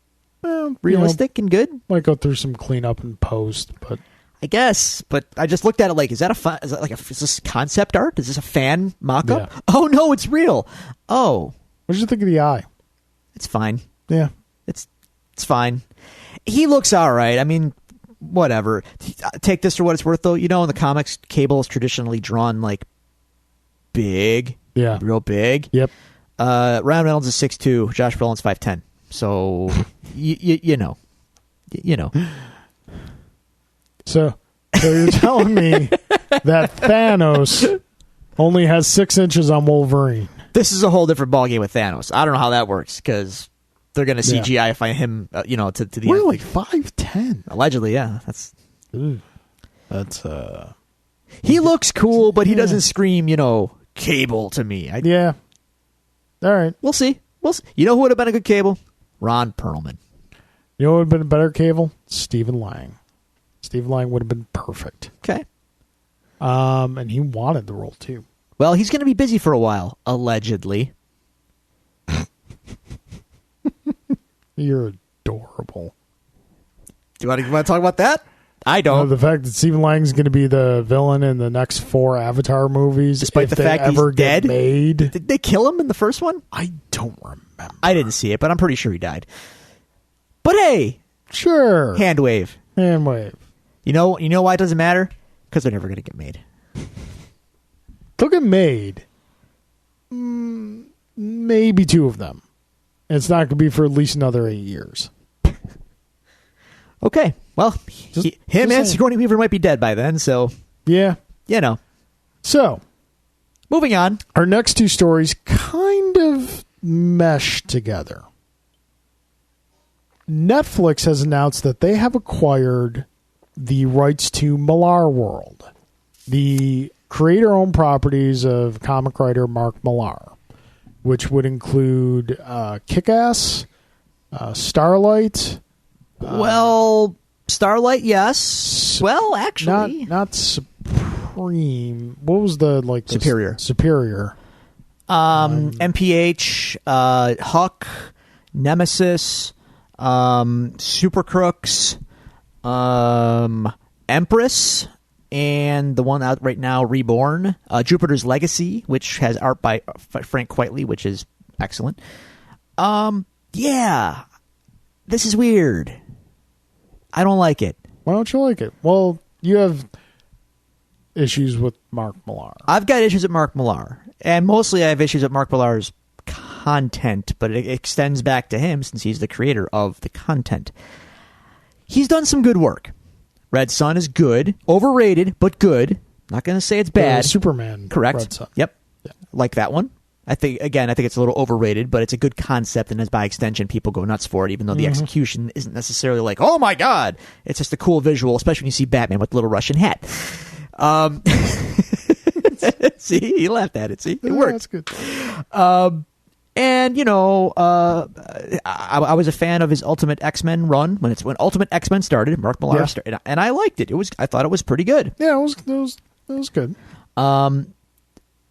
S2: realistic and good.
S1: Might go through some cleanup and post, but
S2: I guess. But I just looked at it is this concept art? Is this a fan mock-up?
S1: Yeah.
S2: Oh no, it's real. Oh,
S1: what did you think of the eye?
S2: it's fine.
S1: Yeah,
S2: It's It's fine. He looks all right. I mean, whatever. Take this for what it's worth, though. You know, in the comics, Cable is traditionally drawn like big, real big.
S1: Yep.
S2: Ryan Reynolds is 6'2", Josh Brolin's 5'10". So you know.
S1: So you're telling me that Thanos only has 6 inches on Wolverine?
S2: This is a whole different ballgame with Thanos. I don't know how that works because they're going to CGI-ify him, to the end.
S1: Really, 5'10"?
S2: Allegedly, yeah.
S1: That's
S2: He looks cool, but he doesn't scream, Cable to me.
S1: Yeah. All right.
S2: We'll see. You know who would have been a good Cable? Ron Perlman.
S1: You know what would have been a better Cable? Stephen Lang. Stephen Lang would have been perfect.
S2: Okay.
S1: And he wanted the role, too.
S2: Well, he's going to be busy for a while, allegedly.
S1: You're adorable.
S2: Do you want to talk about that? I don't.
S1: The fact that Stephen Lang's going to be the villain in the next 4 Avatar movies,
S2: despite the fact he's dead,
S1: made.
S2: Did they kill him in the first one?
S1: I don't remember.
S2: I didn't see it, but I'm pretty sure he died. But hey,
S1: sure,
S2: hand wave.
S1: You
S2: know why it doesn't matter? Because they're never going to get made.
S1: They'll get made. Maybe 2 of them. And it's not going to be for at least another 8 years.
S2: Okay. Well, him and Sigourney Weaver might be dead by then, so...
S1: Yeah.
S2: So, moving on.
S1: Our next 2 stories kind of mesh together. Netflix has announced that they have acquired the rights to Millar World, the creator-owned properties of comic writer Mark Millar, which would include Kick-Ass, Starlight...
S2: Starlight, yes. Well, actually...
S1: Not Supreme. What was the,
S2: Superior.
S1: Superior.
S2: MPH, Huck, Nemesis, Super Crooks, Empress, and the one out right now, Reborn, Jupiter's Legacy, which has art by Frank Quitely, which is excellent. Yeah. This is weird. I don't like it.
S1: Why don't you like it? Well, you have issues with Mark Millar.
S2: I've got issues with Mark Millar. And mostly I have issues with Mark Millar's content, but it extends back to him since he's the creator of the content. He's done some good work. Red Sun is good. Overrated, but good. Not going to say it's bad.
S1: Superman.
S2: Correct.
S1: Red Sun.
S2: Yep. Yeah. Like that one. I think it's a little overrated, but it's a good concept, and as by extension, people go nuts for it, even though the execution isn't necessarily like, oh my god! It's just a cool visual, especially when you see Batman with the little Russian hat. See, he laughed at it. See, it worked.
S1: That's good.
S2: And I was a fan of his Ultimate X-Men run when Ultimate X-Men started. Mark Millar started, and I liked it. I thought it was pretty good.
S1: Yeah, it was good.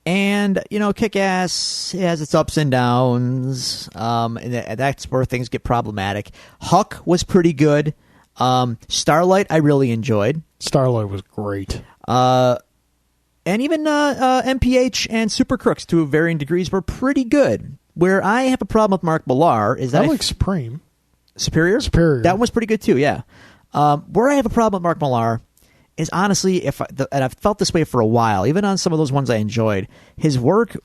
S2: And, Kick-Ass has its ups and downs, and that's where things get problematic. Huck was pretty good. Starlight, I really enjoyed.
S1: Starlight was great.
S2: And even MPH and Super Crooks, to varying degrees, were pretty good. Where I have a problem with Mark Millar is that...
S1: I like Supreme.
S2: Superior?
S1: Superior.
S2: That one was pretty good, too, yeah. Where I have a problem with Mark Millar... is honestly, and I've felt this way for a while, even on some of those ones I enjoyed, his work,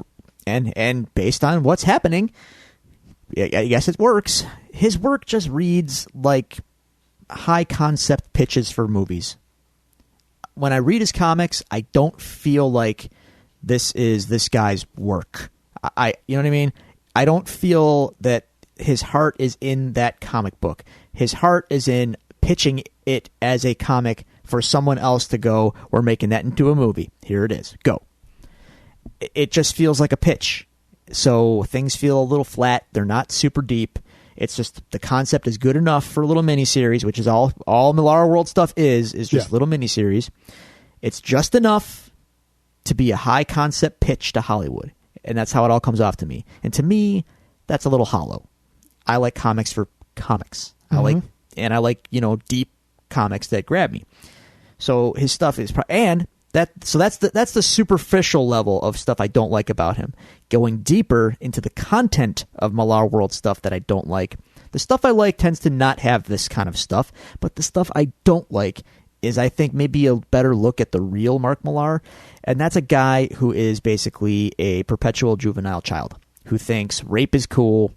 S2: and based on what's happening, I guess it works, his work just reads like high-concept pitches for movies. When I read his comics, I don't feel like this is this guy's work. You know what I mean? I don't feel that his heart is in that comic book. His heart is in pitching it as a comic for someone else to go, we're making that into a movie. Here it is. Go. It just feels like a pitch. So things feel a little flat. They're not super deep. It's just the concept is good enough for a little miniseries, which is all Millar World stuff is just little miniseries. It's just enough to be a high concept pitch to Hollywood. And that's how it all comes off to me. And to me, that's a little hollow. I like comics for comics. I like deep comics that grab me. So his stuff is that's the superficial level of stuff I don't like about him. Going deeper into the content of Millar World stuff that I don't like, The stuff I like tends to not have this kind of stuff, but the stuff I don't like is, I think, maybe a better look at the real Mark Millar, and that's a guy who is basically a perpetual juvenile child who thinks rape is cool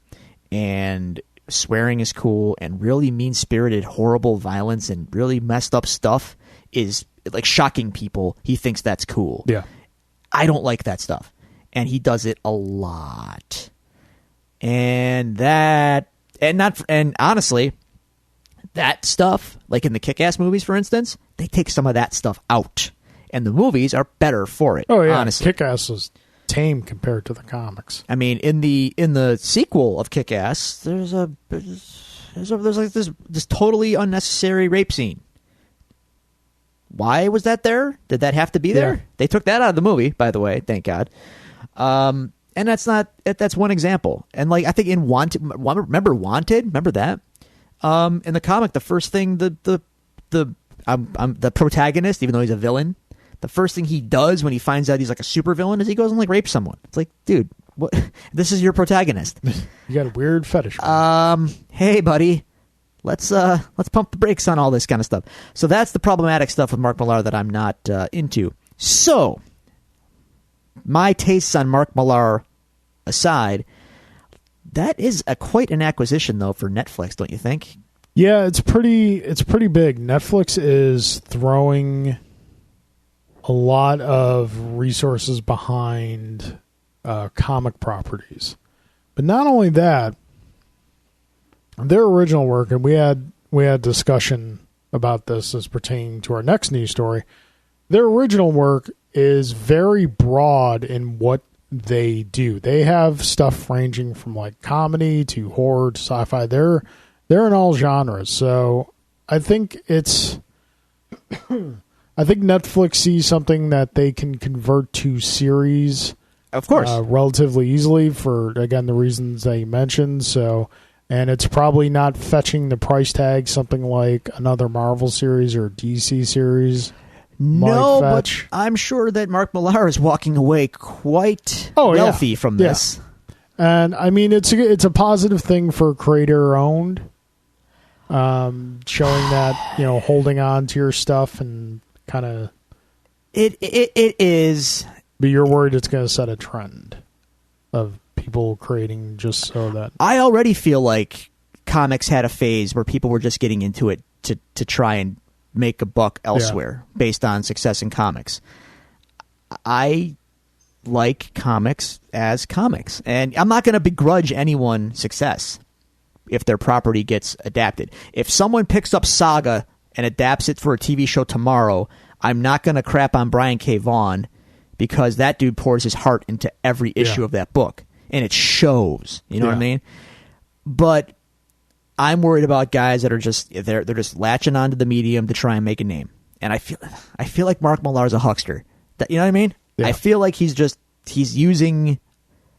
S2: and swearing is cool and really mean-spirited, horrible violence and really messed up stuff is like shocking people. He thinks that's cool.
S1: Yeah.
S2: I don't like that stuff. And he does it a lot. And honestly, that stuff, like in the Kick-Ass movies, for instance, they take some of that stuff out. And the movies are better for it.
S1: Oh, yeah.
S2: Honestly.
S1: Kick-Ass was tame compared to the comics.
S2: I mean, in the sequel of Kick-Ass, there's like this totally unnecessary rape scene. Why was that there? Did that have to be there?
S1: Yeah.
S2: They took that out of the movie, by the way. Thank God. And that's one example. And like I think in Wanted, remember that? In the comic, the first thing the protagonist, even though he's a villain, the first thing he does when he finds out he's like a supervillain is he goes and like rapes someone. It's like, dude, what? This is your protagonist.
S1: You got a weird fetish.
S2: Hey, buddy. Let's pump the brakes on all this kind of stuff. So that's the problematic stuff with Mark Millar that I'm not into. So my tastes on Mark Millar aside, that is quite an acquisition though for Netflix, don't you think?
S1: Yeah, it's pretty big. Netflix is throwing a lot of resources behind comic properties. But not only that, their original work, and we had discussion about this as pertaining to our next news story. Their original work is very broad in what they do. They have stuff ranging from like comedy to horror to sci-fi. They're in all genres. So I think Netflix sees something that they can convert to series,
S2: of course,
S1: relatively easily for, again, the reasons that you mentioned. So. And it's probably not fetching the price tag something like another Marvel series or DC series.
S2: No, but I'm sure that Mark Millar is walking away quite wealthy from this.
S1: Yeah. And I mean, it's a positive thing for creator owned, showing that, you know, holding on to your stuff and kind of.
S2: It is.
S1: But you're worried it's going to set a trend of people creating just so that.
S2: I already feel like comics had a phase where people were just getting into it to try and make a buck elsewhere based on success in comics. I like comics as comics, and I'm not going to begrudge anyone success if their property gets adapted. If someone picks up Saga and adapts it for a TV show tomorrow, I'm not going to crap on Brian K. Vaughan because that dude pours his heart into every issue of that book. And it shows, you know what I mean? But I'm worried about guys that are just they're just latching onto the medium to try and make a name. And I feel like Mark Millar's a huckster. You know what I mean? Yeah. I feel like he's using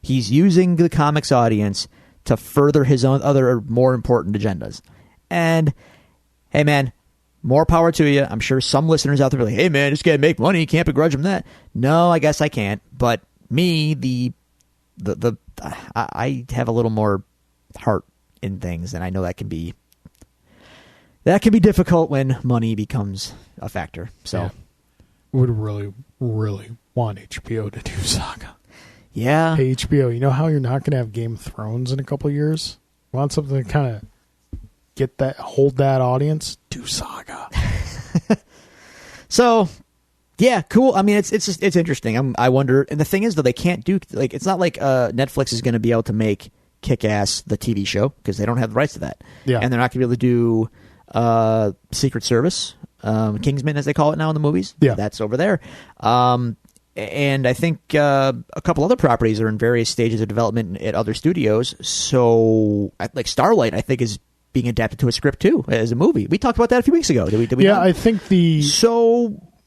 S2: the comics audience to further his own other more important agendas. And hey, man, more power to you. I'm sure some listeners out there are like, hey, man, this guy make money. You can't begrudge him that. No, I guess I can't. But me, I have a little more heart in things, and I know that can be difficult when money becomes a factor. So,
S1: would really, really want HBO to do Saga.
S2: Yeah,
S1: hey HBO, you know how you're not going to have Game of Thrones in a couple of years? You want something to kind of hold that audience? Do Saga.
S2: So. Yeah, cool. I mean, it's interesting. I wonder, and the thing is, though, they can't do like it's not like Netflix is going to be able to make Kick-Ass the TV show because they don't have the rights to that. Yeah, and they're not going to be able to do Secret Service, Kingsman as they call it now in the movies. Yeah, that's over there. And I think a couple other properties are in various stages of development at other studios. So, like Starlight, I think is being adapted to a script too as a movie. We talked about that a few weeks ago. Did we?
S1: Yeah, not?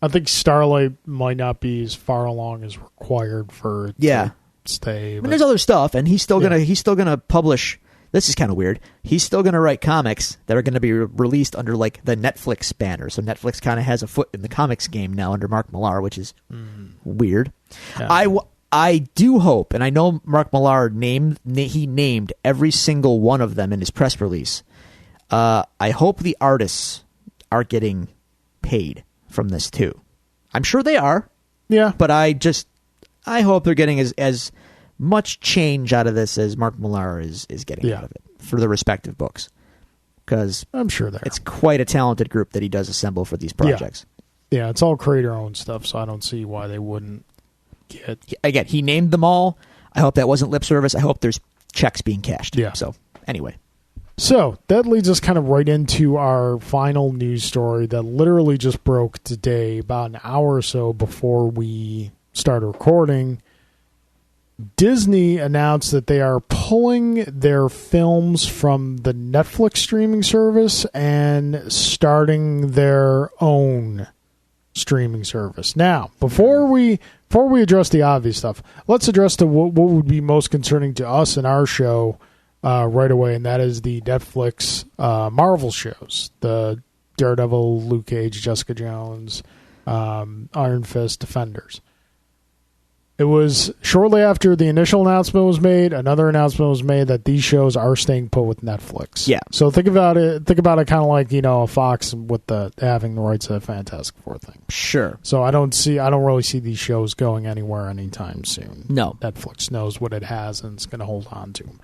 S1: I think Starlight might not be as far along as required for it to stay.
S2: But there's other stuff, and he's still gonna publish. This is kind of weird. He's still gonna write comics that are gonna be released under like the Netflix banner. So Netflix kind of has a foot in the comics game now under Mark Millar, which is weird. Yeah. I do hope, and I know Mark Millar named every single one of them in his press release. I hope the artists are getting paid from this too. I'm sure they are.
S1: Yeah.
S2: But I hope they're getting as much change out of this as Mark Millar is getting out of it for the respective books. Because
S1: I'm sure
S2: it's quite a talented group that he does assemble for these projects.
S1: Yeah, it's all creator-owned stuff, so I don't see why they wouldn't get...
S2: Again, he named them all. I hope that wasn't lip service. I hope there's checks being cashed.
S1: Yeah.
S2: So, anyway.
S1: So, that leads us kind of right into our final news story that literally just broke today, about an hour or so before we started recording. Disney announced that they are pulling their films from the Netflix streaming service and starting their own streaming service. Now, before we address the obvious stuff, let's address what would be most concerning to us in our show right away, and that is the Netflix Marvel shows, the Daredevil, Luke Cage, Jessica Jones, Iron Fist, Defenders. It was shortly after the initial announcement was made, another announcement was made that these shows are staying put with Netflix.
S2: Yeah.
S1: So think about it kind of like, a Fox with having the rights to the Fantastic Four thing.
S2: Sure.
S1: So I don't really see these shows going anywhere anytime soon.
S2: No.
S1: Netflix knows what it has and it's going to hold on to them.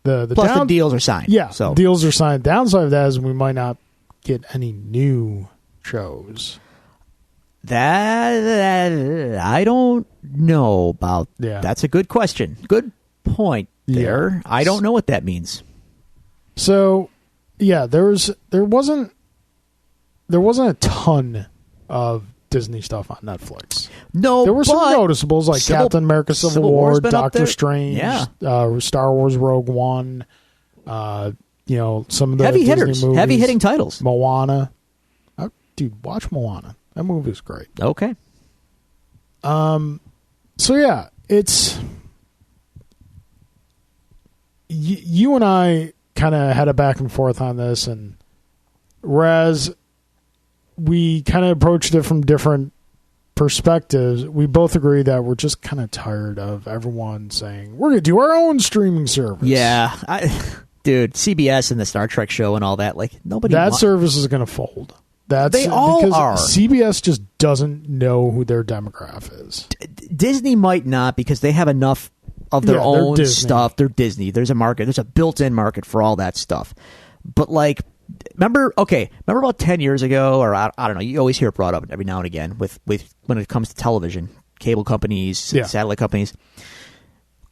S2: Plus the deals are signed.
S1: Yeah.
S2: So
S1: deals are signed. Downside of that is we might not get any new shows.
S2: That I don't know about.
S1: Yeah.
S2: That's a good question. Good point there.
S1: Yeah.
S2: I don't know what that means.
S1: So, yeah, there wasn't a ton of Disney stuff on Netflix.
S2: No,
S1: there were some noticeables like Captain America: Civil War, Doctor Strange, Star Wars: Rogue One. Some of the
S2: heavy hitters,
S1: Disney movies,
S2: heavy hitting titles.
S1: Moana, dude, watch Moana. That movie was great.
S2: Okay.
S1: So yeah, it's you and I kind of had a back and forth on this, and whereas we kind of approached it from different perspectives, we both agree that we're just kind of tired of everyone saying we're going to do our own streaming service.
S2: Yeah, dude, CBS and the Star Trek show and all that, like nobody.
S1: That service is going to fold.
S2: They all
S1: because
S2: are.
S1: CBS just doesn't know who their demographic is.
S2: Disney might not because they have enough of their own stuff. They're Disney. There's a market. There's a built-in market for all that stuff. But remember about 10 years ago, or I don't know, you always hear it brought up every now and again with when it comes to television, cable companies, satellite companies.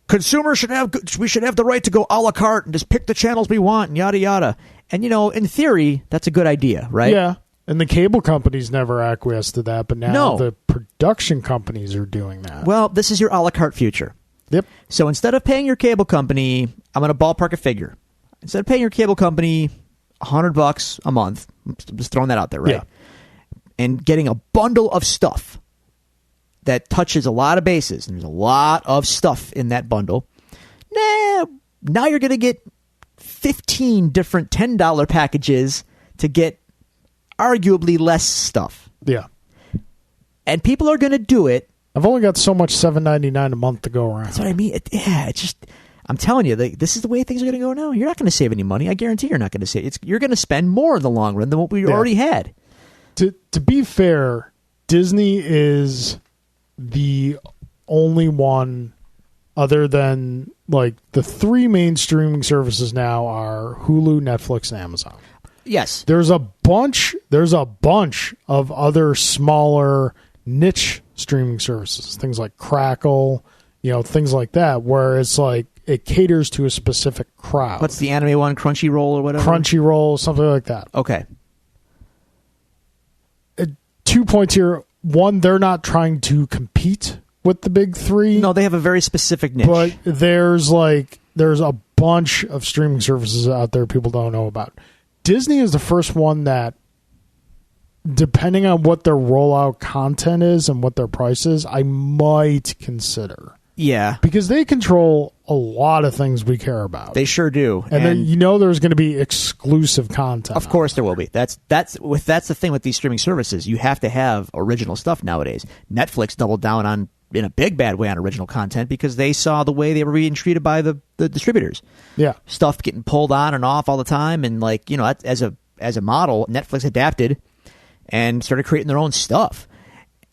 S2: Consumers should have the right to go a la carte and just pick the channels we want and yada yada. And in theory, that's a good idea, right?
S1: Yeah. And the cable companies never acquiesced to that, but now the production companies are doing that.
S2: Well, this is your a la carte future.
S1: Yep.
S2: So instead of paying your cable company, I'm going to ballpark a figure. Instead of paying your cable company $100 a month, I'm just throwing that out there, right?
S1: Yeah.
S2: And getting a bundle of stuff that touches a lot of bases, and there's a lot of stuff in that bundle. Now you're going to get 15 different $10 packages to get arguably less stuff.
S1: Yeah.
S2: And people are going to do it.
S1: I've only got so much $7.99 a month to go around.
S2: That's what I mean. It's just, I'm telling you, this is the way things are going to go now. You're not going to save any money. I guarantee you're not going to save. You're going to spend more in the long run than what we already had.
S1: To be fair, Disney is the only one other than the three main streaming services now are Hulu, Netflix, and Amazon.
S2: Yes.
S1: There's a bunch of other smaller niche streaming services, things like Crackle, things like that, where it's it caters to a specific crowd.
S2: What's the anime one? Crunchyroll or whatever?
S1: Crunchyroll, something like that.
S2: Okay.
S1: 2 points here. One, they're not trying to compete with the big three.
S2: No, they have a very specific niche.
S1: But there's a bunch of streaming services out there people don't know about. Disney is the first one that, depending on what their rollout content is and what their price is, I might consider.
S2: Yeah.
S1: Because they control a lot of things we care about.
S2: They sure do.
S1: And then there's going to be exclusive content.
S2: Of course there will be. That's the thing with these streaming services. You have to have original stuff nowadays. Netflix doubled down on in a big bad way on original content because they saw the way they were being treated by the distributors.
S1: Yeah.
S2: Stuff getting pulled on and off all the time. And like, as a model, Netflix adapted and started creating their own stuff.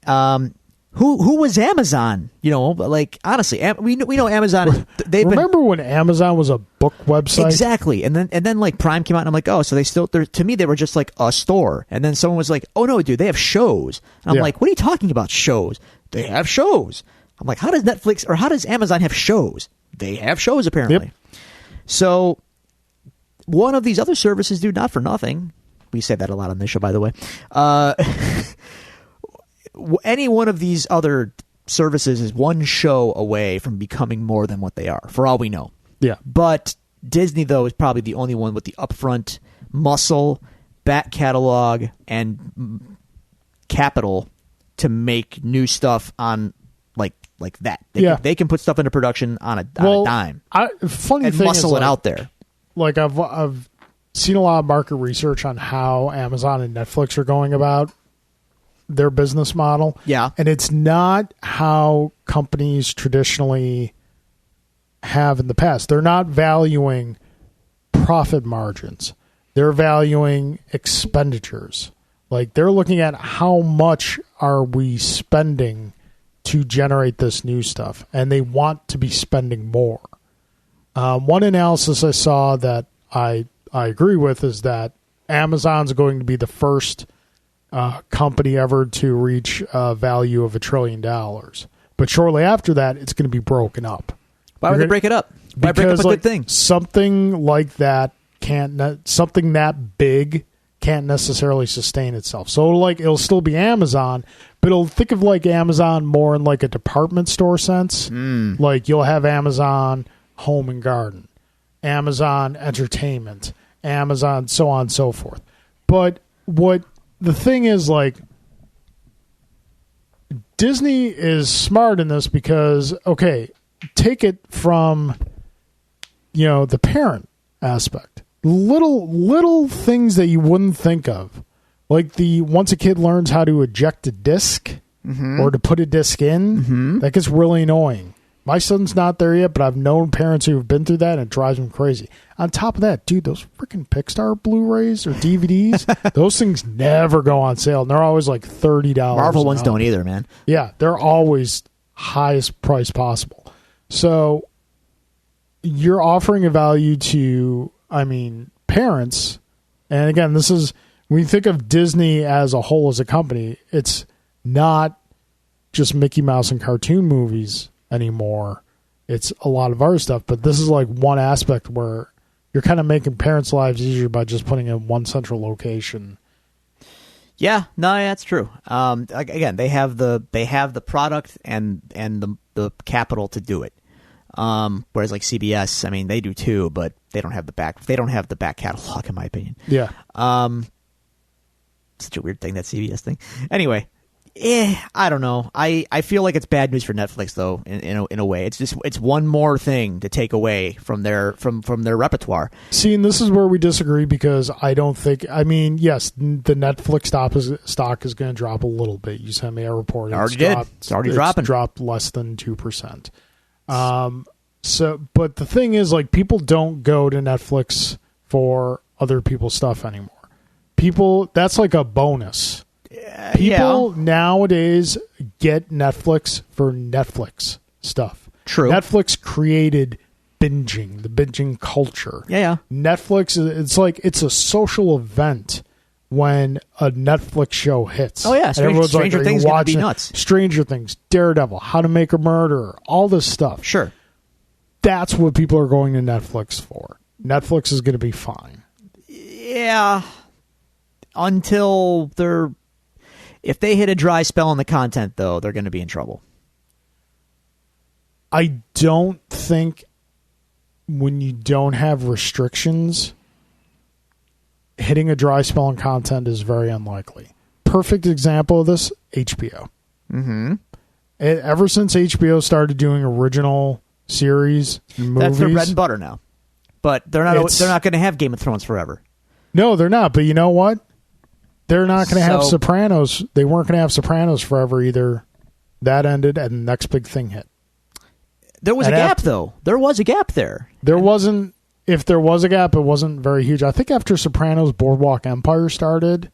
S2: Who was Amazon? Like honestly, we know Amazon.
S1: Remember when Amazon was a book website?
S2: Exactly, and then like Prime came out, and I'm like, oh, so to me they were just like a store. And then someone was like, oh no, dude, they have shows. And I'm like, what are you talking about shows? They have shows. I'm like, how does Amazon have shows? They have shows apparently. Yep. So one of these other services, dude, not for nothing. We say that a lot on this show, by the way. Any one of these other services is one show away from becoming more than what they are, for all we know.
S1: Yeah.
S2: But Disney, though, is probably the only one with the upfront muscle, back catalog, and capital to make new stuff on like that. They can put stuff into production on a dime.
S1: Funny
S2: and
S1: thing
S2: muscle
S1: is,
S2: it out there.
S1: Like I've seen a lot of market research on how Amazon and Netflix are going about their business model.
S2: Yeah.
S1: And it's not how companies traditionally have in the past. They're not valuing profit margins. They're valuing expenditures. Like they're looking at how much are we spending to generate this new stuff, and they want to be spending more. One analysis I saw that I agree with is that Amazon's going to be the first company ever to reach a value of $1 trillion. But shortly after that, it's going to be broken up.
S2: Why would they break it up? Why break up a good thing?
S1: Something like that something that big can't necessarily sustain itself. So it'll still be Amazon, but it'll think of like Amazon more in like a department store sense. Like you'll have Amazon Home and Garden, Amazon Entertainment, Amazon so on and so forth. But what the thing is, like, Disney is smart in this because, okay, take it from, the parent aspect. Little things that you wouldn't think of. Like once a kid learns how to eject a disc or to put a disc in, that gets really annoying. My son's not there yet, but I've known parents who have been through that, and it drives them crazy. On top of that, dude, those freaking Pixar Blu-rays or DVDs, those things never go on sale, and they're always like $30.
S2: Marvel ones don't either, man.
S1: Yeah, they're always highest price possible. So you're offering a value to, parents, and again, this is, when you think of Disney as a whole as a company, it's not just Mickey Mouse and cartoon movies anymore. It's a lot of other stuff, but this is like one aspect where you're kind of making parents' lives easier by just putting in one central location.
S2: Yeah, no, that's true. Again, they have the product and the capital to do it. Whereas like CBS, they do too, but they don't have the back catalog, in my opinion.
S1: Yeah.
S2: Such a weird thing, that CBS thing. Anyway. I don't know. I feel like it's bad news for Netflix, though. In a way, it's one more thing to take away from their repertoire.
S1: See, and this is where we disagree because I don't think. Yes, the Netflix stock is going to drop a little bit. You sent me a report.
S2: It's already dropping.
S1: Dropped less than 2%. But the thing is, like, people don't go to Netflix for other people's stuff anymore. That's like a bonus. People nowadays get Netflix for Netflix stuff.
S2: True.
S1: Netflix created binging, the binging culture.
S2: Yeah.
S1: Netflix, it's a social event when a Netflix show hits.
S2: Oh, yeah. Stranger Things is going to be nuts.
S1: Stranger Things, Daredevil, How to Make a Murderer, all this stuff.
S2: Sure.
S1: That's what people are going to Netflix for. Netflix is going to be fine.
S2: Yeah. Until if they hit a dry spell on the content, though, they're going to be in trouble.
S1: I don't think when you don't have restrictions, hitting a dry spell on content is very unlikely. Perfect example of this, HBO.
S2: Mm-hmm.
S1: Ever since HBO started doing original series and movies,
S2: that's their bread and butter now. But they're not going to have Game of Thrones forever.
S1: No, they're not. But you know what? They're not going to have Sopranos. They weren't going to have Sopranos forever either. That ended, and the next big thing hit.
S2: There was a gap, though. There was a gap there.
S1: There wasn't. If there was a gap, it wasn't very huge. I think after Sopranos, Boardwalk Empire started,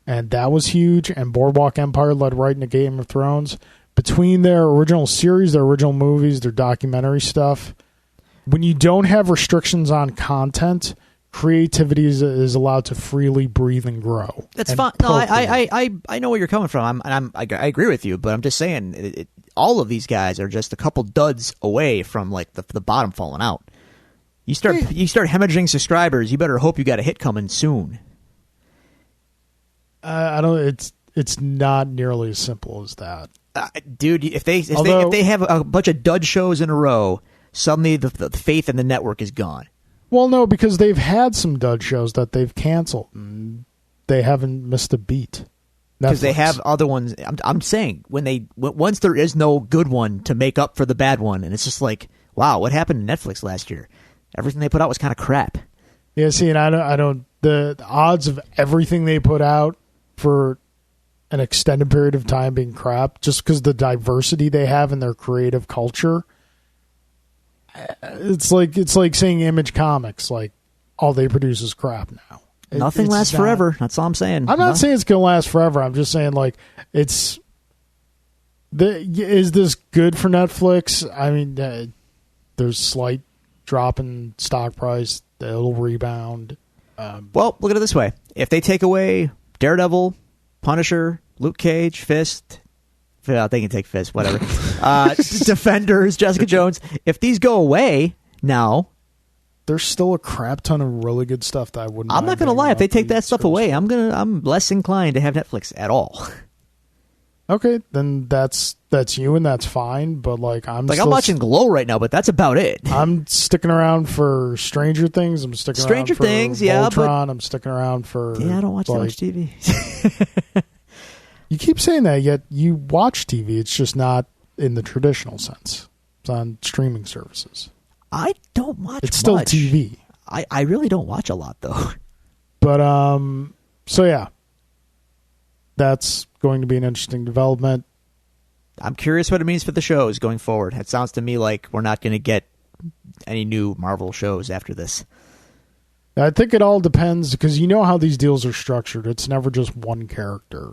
S1: and that was huge, and Boardwalk Empire led right into Game of Thrones. Between their original series, their original movies, their documentary stuff, when you don't have restrictions on content, creativity is allowed to freely breathe and grow.
S2: That's fine. No, I know where you're coming from. I agree with you, but I'm just saying all of these guys are just a couple duds away from like the bottom falling out. You start hemorrhaging subscribers, you better hope you got a hit coming soon.
S1: I don't. It's not nearly as simple as that.
S2: Dude, if they have a bunch of dud shows in a row, suddenly the faith in the network is gone.
S1: Well, no, because they've had some dud shows that they've canceled, and they haven't missed a beat.
S2: Because they have other ones. I'm saying once there is no good one to make up for the bad one, and it's just like, wow, what happened to Netflix last year? Everything they put out was kind of crap.
S1: Yeah, see, and I don't. The odds of everything they put out for an extended period of time being crap, just because the diversity they have in their creative culture. It's like saying Image Comics, like all they produce is crap now.
S2: Nothing lasts forever. That's all I'm saying.
S1: I'm not saying it's going to last forever. I'm just saying like is this good for Netflix? I mean, there's slight drop in stock price. It'll rebound.
S2: Well, look at it this way: if they take away Daredevil, Punisher, Luke Cage, Fist. They can take Fist, whatever. Defenders, Jessica Jones. If these go away now,
S1: there's still a crap ton of really good stuff that I wouldn't.
S2: I'm not going to lie. If they take that stuff away, I'm less inclined to have Netflix at all.
S1: Okay, then that's you, and that's fine. But like I'm
S2: watching Glow right now, but that's about it.
S1: I'm sticking around for Stranger Things. I'm sticking around for
S2: Things,
S1: Voltron.
S2: Yeah, but
S1: I'm sticking around for.
S2: Yeah, I don't watch that much TV.
S1: You keep saying that, yet you watch TV. It's just not in the traditional sense. It's on streaming services.
S2: I don't watch
S1: It's still
S2: much.
S1: TV.
S2: I really don't watch a lot, though.
S1: But, so yeah. That's going to be an interesting development.
S2: I'm curious what it means for the shows going forward. It sounds to me like we're not going to get any new Marvel shows after this.
S1: I think it all depends, because you know how these deals are structured. It's never just one character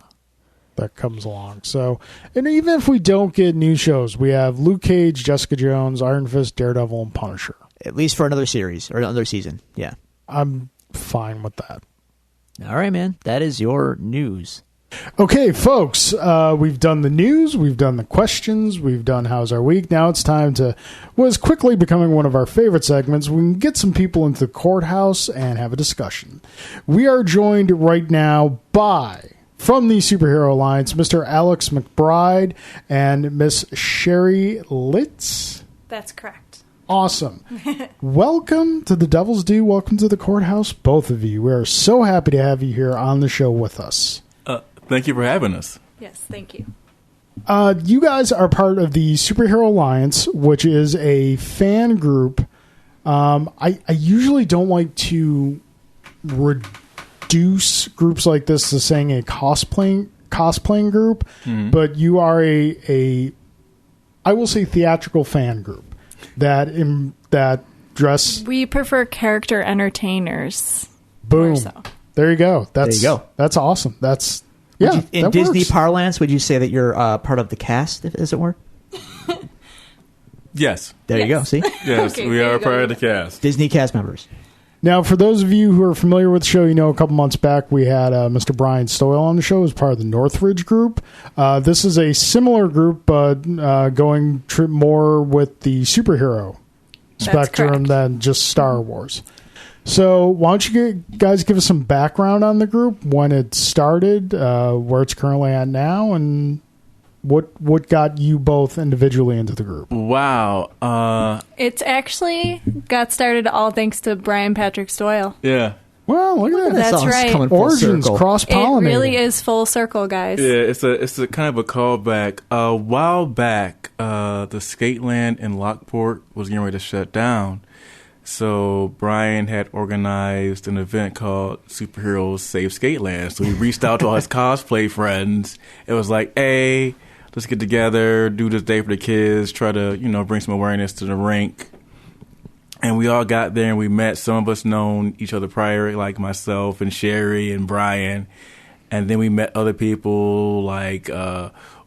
S1: that comes along. So, and even if we don't get new shows, we have Luke Cage, Jessica Jones, Iron Fist, Daredevil, and Punisher.
S2: At least for another series or another season. Yeah.
S1: I'm fine with that.
S2: All right, man. That is your news.
S1: Okay, folks, we've done the news, we've done the questions, we've done How's Our Week. Now it's time to what is quickly becoming one of our favorite segments. We can get some people into the courthouse and have a discussion. We are joined right now by, from the Superhero Alliance, Mr. Alex McBride and Miss Sherry Litz.
S3: That's correct.
S1: Awesome. Welcome to the Devil's Due. Welcome to the courthouse, both of you. We are so happy to have you here on the show with us.
S4: Thank you for having us.
S3: Yes, thank you.
S1: You guys are part of the Superhero Alliance, which is a fan group. I usually don't like to reduce groups like this to saying a cosplaying group, but you are a I will say theatrical fan group that dress.
S3: We prefer character entertainers.
S1: Boom.
S3: So.
S1: There you go.
S2: There you go.
S1: That's awesome. That's yeah.
S2: In Disney parlance, would you say that you're part of the cast, as it were?
S4: Yes.
S2: There you go. See?
S4: Yes,
S3: Okay,
S4: we are part of the cast.
S2: Disney cast members.
S1: Now, for those of you who are familiar with the show, you know a couple months back we had Mr. Brian Stoyle on the show as part of the Northridge group. This is a similar group, but going more with the superhero spectrum than just Star Wars. So why don't you guys give us some background on the group, when it started, where it's currently at now, and what got you both individually into the group?
S4: Wow.
S3: It's actually got started all thanks to Brian Patrick Stoyle.
S4: Yeah.
S1: Well, look at that.
S3: That's
S2: Song's
S3: right.
S2: coming full
S1: Origins
S2: circle.
S1: cross-pollinating.
S3: It really is full circle, guys.
S4: Yeah, it's a kind of a callback. A while back, the Skateland in Lockport was getting ready to shut down. So Brian had organized an event called Superheroes Save Skateland. So he reached out to all his cosplay friends. It was like, hey, let's get together, do this day for the kids, try to, bring some awareness to the rink. And we all got there and we met. Some of us known each other prior, like myself and Sherry and Brian. And then we met other people like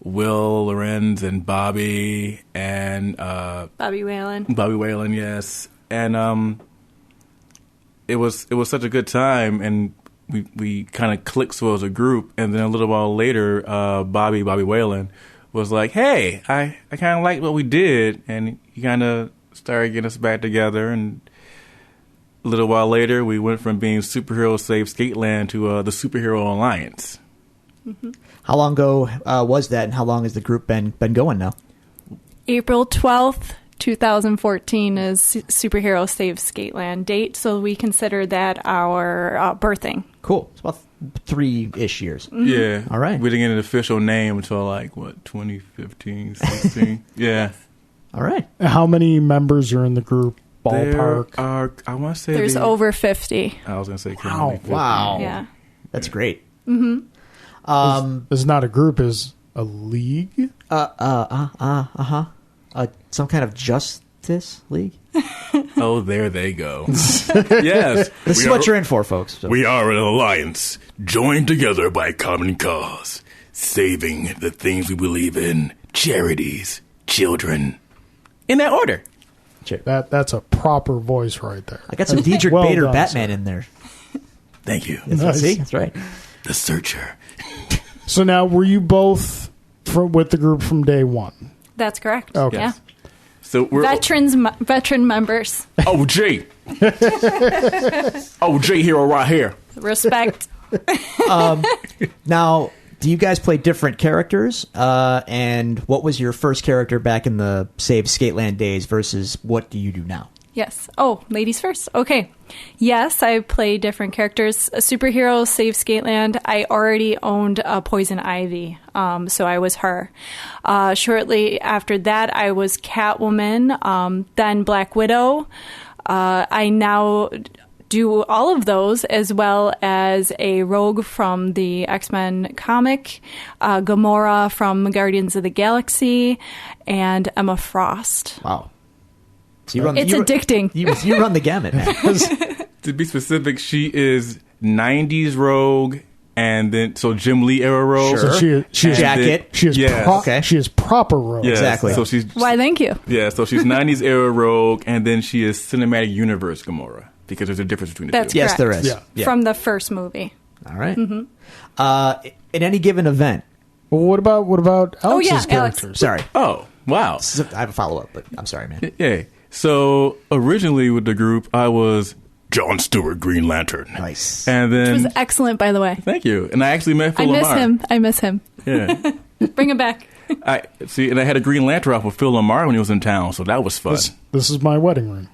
S4: Will Lorenz and Bobby and
S3: Bobby Whalen.
S4: Bobby Whalen, yes. And it was such a good time, and we kind of clicked so as a group. And then a little while later, Bobby Whalen was like, "Hey, I kind of like what we did," and he kind of started getting us back together. And a little while later, we went from being Superhero Save Skateland to the Superhero Alliance.
S3: Mm-hmm.
S2: How long ago was that, and how long has the group been going now?
S3: April 12th, 2014 is Superhero Save Skateland date, so we consider that our birthing.
S2: Cool. It's about 3-ish years.
S3: Mm-hmm.
S4: Yeah.
S2: All right.
S4: We didn't get an official name until 2015, 16. Yeah.
S2: All right.
S1: How many members are in the group? Ballpark.
S4: There are, I want to say
S3: There's over 50.
S4: I was going to say
S1: Wow.
S4: currently 50.
S2: Wow.
S3: Yeah.
S2: That's great.
S3: Mm-hmm.
S1: It's not a group, is a league?
S2: Some kind of justice league?
S4: Oh, there they go. Yes.
S2: This is what you're in for, folks. So.
S5: We are an alliance, joined together by a common cause, saving the things we believe in, charities, children.
S4: In that order.
S1: That's a proper voice right there.
S2: I got some Diedrich
S1: Well
S2: Bader
S1: done,
S2: Batman
S1: sir.
S2: in there.
S5: Thank you.
S1: Nice.
S2: See? That's right.
S5: The Searcher.
S1: So now, were you both with the group from day one?
S3: That's correct.
S1: Okay.
S3: Yeah.
S4: So we're
S3: Veteran members.
S4: OG. OG hero right here.
S3: Respect.
S2: Now, do you guys play different characters? And what was your first character back in the Save Skateland days versus what do you do now?
S3: Yes. Oh, ladies first. Okay. Yes, I play different characters. A Superhero Save Skateland, I already owned Poison Ivy, so I was her. Shortly after that, I was Catwoman, then Black Widow. I now do all of those, as well as a rogue from the X-Men comic, Gamora from Guardians of the Galaxy, and Emma Frost.
S2: Wow. So
S3: It's addicting.
S2: You run the gamut, man.
S4: To be specific, she is 90s Rogue, and then so Jim Lee era Rogue.
S2: Sure.
S1: So she is
S2: Jacket.
S1: She is
S4: Yes.
S2: Okay.
S1: She is proper rogue.
S4: Yeah,
S2: Exactly.
S4: So she's
S3: Why, thank you.
S4: yeah. So she's 90s era Rogue, and then she is Cinematic Universe Gamora, because there's a difference between the
S3: That's
S4: two.
S2: Yes,
S3: correct.
S2: there is.
S1: Yeah.
S3: From the first movie.
S2: All right. In any given event.
S1: Well, what about Alex's
S3: yeah, Alex.
S1: characters?
S2: Sorry.
S4: Oh, wow.
S2: I have a follow-up, but I'm sorry, man.
S4: Yeah. So originally with the group, I was
S5: John Stewart, Green Lantern.
S2: Nice.
S4: and
S3: It
S4: then
S3: was excellent, by the way.
S4: thank you. And I actually met Phil
S3: I miss
S4: Lamar.
S3: him. I miss him.
S4: Yeah.
S3: Bring him back.
S4: I see, and I had a Green Lantern off with Phil Lamar when he was in town, so that was fun.
S1: This is my wedding ring.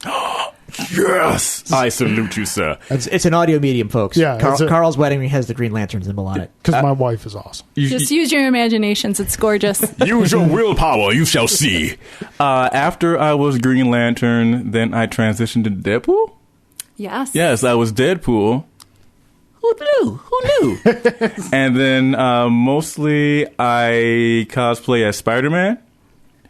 S5: Yes! I salute you, sir.
S2: It's an audio medium, folks.
S1: Yeah, it's a-
S2: Carl's wedding ring has the Green Lantern symbol on it.
S1: Because my wife is awesome.
S3: Just use your imaginations. It's gorgeous.
S5: Use your willpower, you shall see.
S4: After I was Green Lantern, then I transitioned to Deadpool.
S3: Yes.
S4: Yes, I was Deadpool.
S2: Who knew?
S4: And then mostly I cosplay as Spider-Man.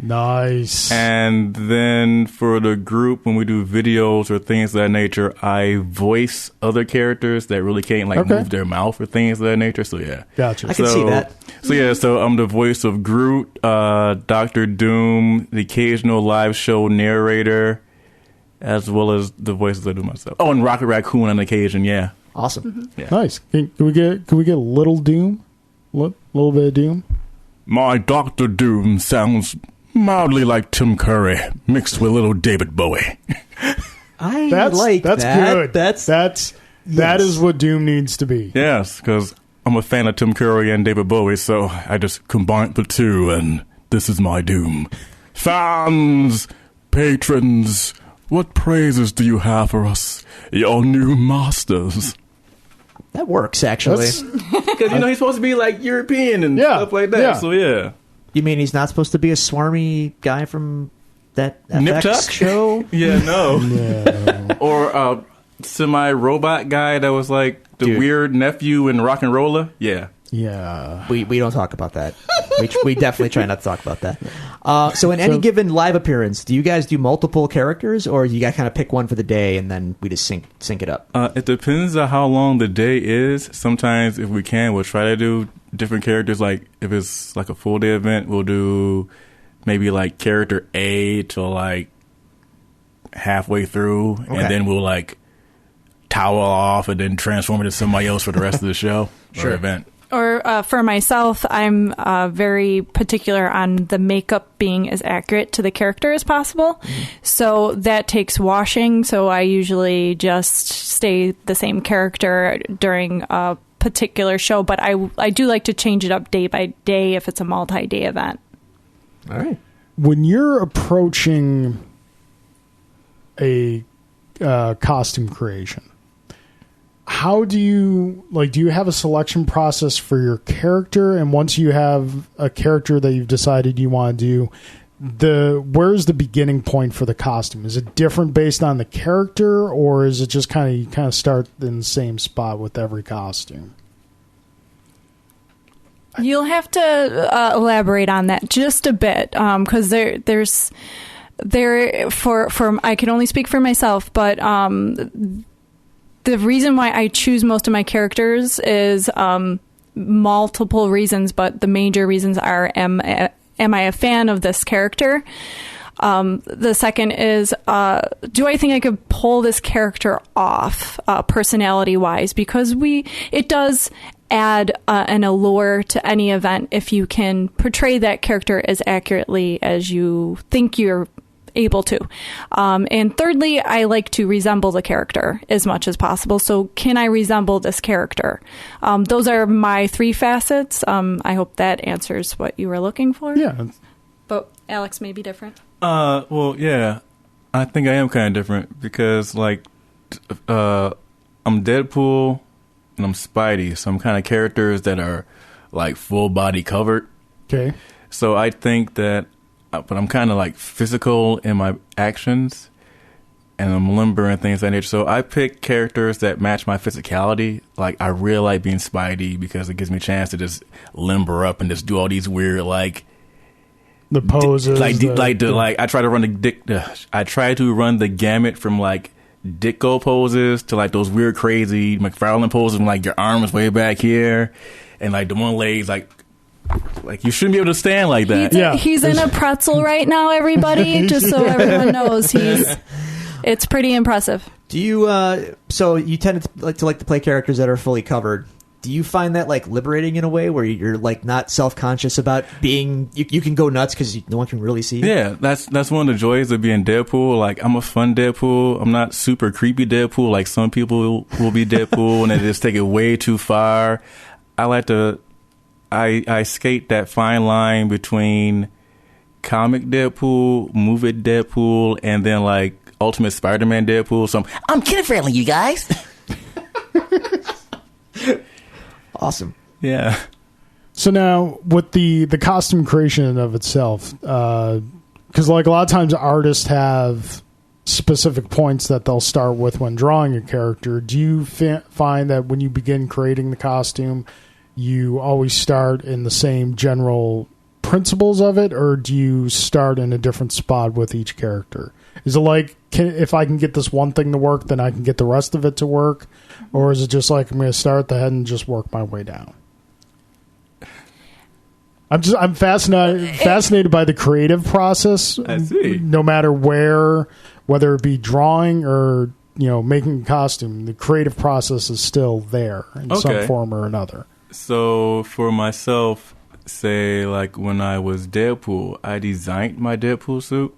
S1: Nice.
S4: And then for the group, when we do videos or things of that nature, I voice other characters that really can't move their mouth or things of that nature. So yeah.
S1: Gotcha.
S2: I can see that.
S4: So I'm the voice of Groot, Dr. Doom, the occasional live show narrator, as well as the voices I do myself. Oh, and Rocket Raccoon on occasion, yeah.
S2: Awesome.
S4: Yeah.
S1: Nice. Can we get a little Doom? Little bit of Doom?
S5: My Dr. Doom sounds mildly like Tim Curry mixed with little David Bowie.
S1: That's
S2: like
S1: that's
S2: that.
S1: good. That is what Doom needs to be.
S4: Yes, because I'm a fan of Tim Curry and David Bowie, so I just combined the two, and this is my Doom. Fans, patrons, what praises do you have for us, your new masters?
S2: That works, actually.
S4: Because, he's supposed to be, European and
S1: Yeah,
S4: stuff like that,
S1: yeah.
S4: so yeah.
S2: You mean he's not supposed to be a swarmy guy from that
S4: Nip
S2: FX
S4: Tuck?
S2: show?
S4: Yeah, no.
S1: No.
S4: Or a semi-robot guy that was the
S2: Dude.
S4: weird nephew in Rock and Roller? Yeah.
S1: Yeah.
S2: We don't talk about that. We definitely try not to talk about that. So in any given live appearance, do you guys do multiple characters, or you guys kind of pick one for the day and then we just sync it up?
S4: It depends on how long the day is. Sometimes, if we can, we'll try to do different characters. Like if it's like a full day event, we'll do maybe like character A till like halfway through, and then we'll like towel off and then transform into somebody else for the rest of the show or event.
S3: Or for myself, I'm very particular on the makeup being as accurate to the character as possible. So that takes washing. So I usually just stay the same character during a particular show. But I do like to change it up day by day if it's a multi-day event.
S2: All right.
S1: When you're approaching a costume creation, how do you have a selection process for your character? And once you have a character that you've decided you want to do, where's the beginning point for the costume? Is it different based on the character, or is it just kind of start in the same spot with every costume?
S3: You'll have to elaborate on that just a bit, because there's I can only speak for myself, but the reason why I choose most of my characters is multiple reasons, but the major reasons are am I a fan of this character? The second is, do I think I could pull this character off personality-wise? Because it does add an allure to any event if you can portray that character as accurately as you think you're able to. And thirdly, I like to resemble the character as much as possible. So can I resemble this character? Those are my three facets. I hope that answers what you were looking for.
S1: Yeah.
S3: But Alex may be different.
S4: Well, yeah. I think I am kind of different because, like, I'm Deadpool and I'm Spidey. So I'm kind of characters that are, like, full body covered.
S1: Okay.
S4: So I think that, but I'm kind of like physical in my actions, and I'm limber and things of that nature. So I pick characters that match my physicality. Like I really like being Spidey because it gives me a chance to just limber up and just do all these weird
S1: the poses.
S4: I try to run the gamut from like Ditko poses to like those weird crazy McFarlane poses, from like your arms way back here, and like the one legs like you shouldn't be able to stand like that.
S3: He's in a pretzel right now, everybody, just so everyone knows. It's pretty impressive.
S2: Do you so you tend to like to play characters that are fully covered. Do you find that like liberating in a way where you're like not self-conscious about being you can go nuts because no one can really see you?
S4: Yeah, that's one of the joys of being Deadpool. Like I'm a fun Deadpool. I'm not super creepy Deadpool like some people will be Deadpool and they just take it way too far. I like to I skate that fine line between comic Deadpool, movie Deadpool, and then like Ultimate Spider-Man Deadpool. So I'm kid friendly, you guys.
S2: Awesome.
S4: Yeah.
S1: So now with the costume creation of itself, because like a lot of times artists have specific points that they'll start with when drawing a character. Do you find that when you begin creating the costume, you always start in the same general principles of it, or do you start in a different spot with each character? Is it like, if I can get this one thing to work, then I can get the rest of it to work? Or is it just like, I'm going to start at the head and just work my way down? I'm fascinated by the creative process.
S4: I see.
S1: No matter whether it be drawing or, making a costume, the creative process is still there in some form or another.
S4: So for myself, say like when I was Deadpool, I designed my Deadpool suit.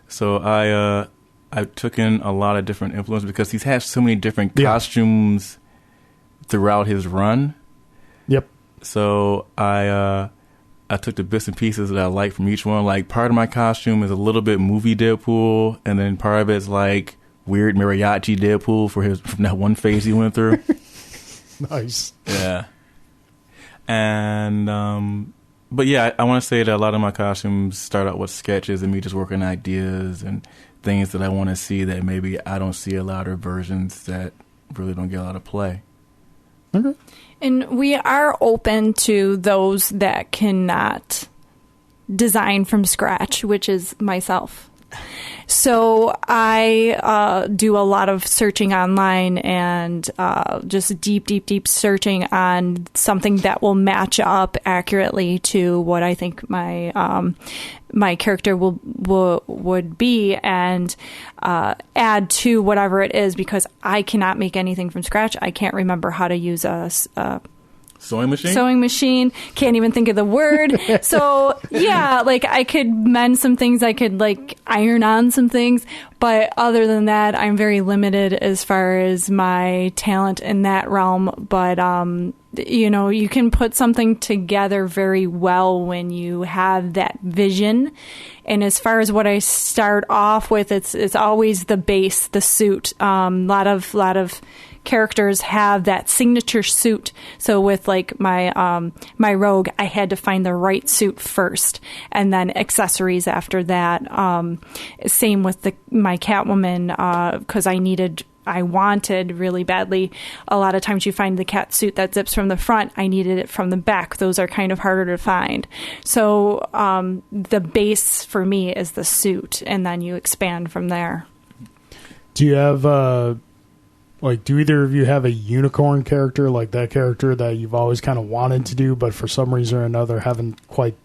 S4: So I took in a lot of different influences because he's had so many different costumes throughout his run.
S1: Yep.
S4: So I took the bits and pieces that I like from each one. Like part of my costume is a little bit movie Deadpool, and then part of it's like weird mariachi Deadpool from that one phase he went through.
S1: Nice.
S4: Yeah. And but yeah, I want to say that a lot of my costumes start out with sketches and me just working ideas and things that I want to see that maybe I don't see a lot of versions that really don't get a lot of play.
S1: Okay.
S3: And we are open to those that cannot design from scratch, which is myself. So I do a lot of searching online and just deep searching on something that will match up accurately to what I think my my character would be, and add to whatever it is, because I cannot make anything from scratch. I can't remember how to use a
S4: Sewing machine?
S3: Can't even think of the word. So yeah, like I could mend some things, I could like iron on some things, but other than that, I'm very limited as far as my talent in that realm. But you know, you can put something together very well when you have that vision. And as far as what I start off with, it's always the base, the suit. Lot of characters have that signature suit. So with like my my rogue, I had to find the right suit first, and then accessories after that. Same with my Catwoman, because I wanted really badly. A lot of times you find the cat suit that zips from the front. I needed it from the back. Those are kind of harder to find. So the base for me is the suit, and then you expand from there.
S1: Do you have do either of you have a unicorn character, like that character that you've always kind of wanted to do, but for some reason or another haven't quite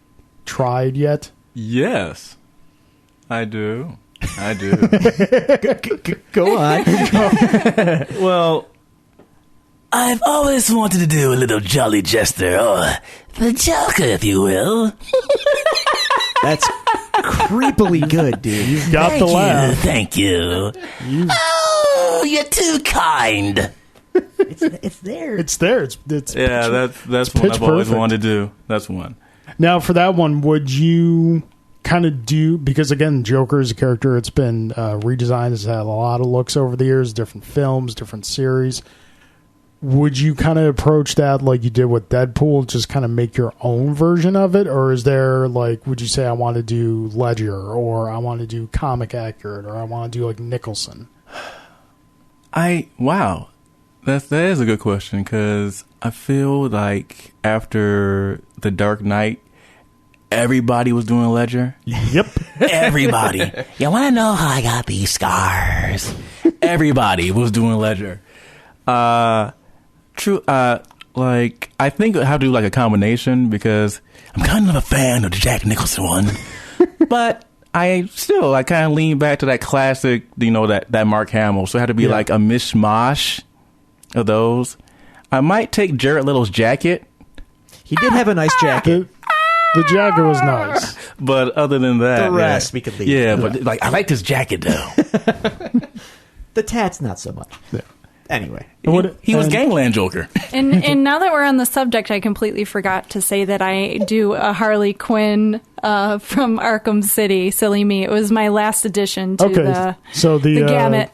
S1: tried yet?
S4: Yes, I do.
S2: Go on.
S5: Well, I've always wanted to do a little jolly jester, or the Joker, if you will.
S2: That's creepily good, dude.
S1: You've got the laugh.
S5: Thank you. Oh, you're too kind.
S2: It's there.
S1: It's there. It's
S4: Yeah, that's what I've always wanted to do. That's one.
S1: Now, for that one, would you kind of do, because again, Joker is a character, it's been redesigned, it's had a lot of looks over the years, different films, different series. Would you kind of approach that like you did with Deadpool, just kind of make your own version of it? Or is there like, would you say I want to do Ledger, or I want to do Comic Accurate, or I want to do like Nicholson?
S4: Wow. That is a good question, because I feel like after The Dark Knight, everybody was doing Ledger.
S1: Yep.
S5: Everybody. You want to know how I got these scars?
S4: Everybody was doing Ledger. True. Like, I think I have to do like a combination, because
S5: I'm kind of a fan of the Jack Nicholson one.
S4: but I kind of lean back to that classic, that Mark Hamill. So it had to be like a mishmash of those. I might take Jared Leto's jacket.
S2: He did have a nice jacket.
S1: The jacket was nice.
S4: But other than that,
S2: the rest we could leave.
S4: Yeah, but like I like this jacket though.
S2: The tats not so much.
S1: Yeah.
S2: Anyway,
S5: he was Gangland Joker.
S3: And now that we're on the subject, I completely forgot to say that I do a Harley Quinn from Arkham City. Silly me! It was my last addition to the gamut.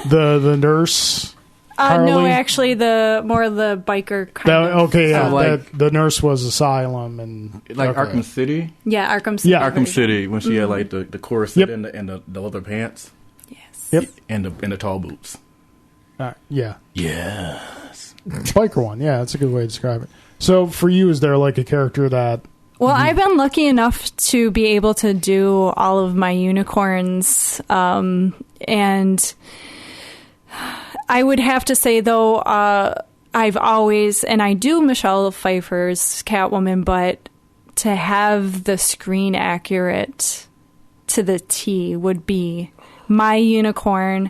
S1: the nurse.
S3: No, actually, the biker kind of.
S1: The nurse was Asylum and
S4: Arkham City.
S3: Yeah, Arkham City.
S1: Yeah,
S4: Arkham City when she had like the corset and the leather pants.
S3: Yes.
S1: Yep.
S4: And the tall boots.
S1: Yeah.
S5: Yes.
S1: Biker one. Yeah, that's a good way to describe it. So for you, is there like a character that...
S3: Well, I've been lucky enough to be able to do all of my unicorns. And I would have to say, though, I've always... And I do Michelle Pfeiffer's Catwoman, but to have the screen accurate to the T would be my unicorn.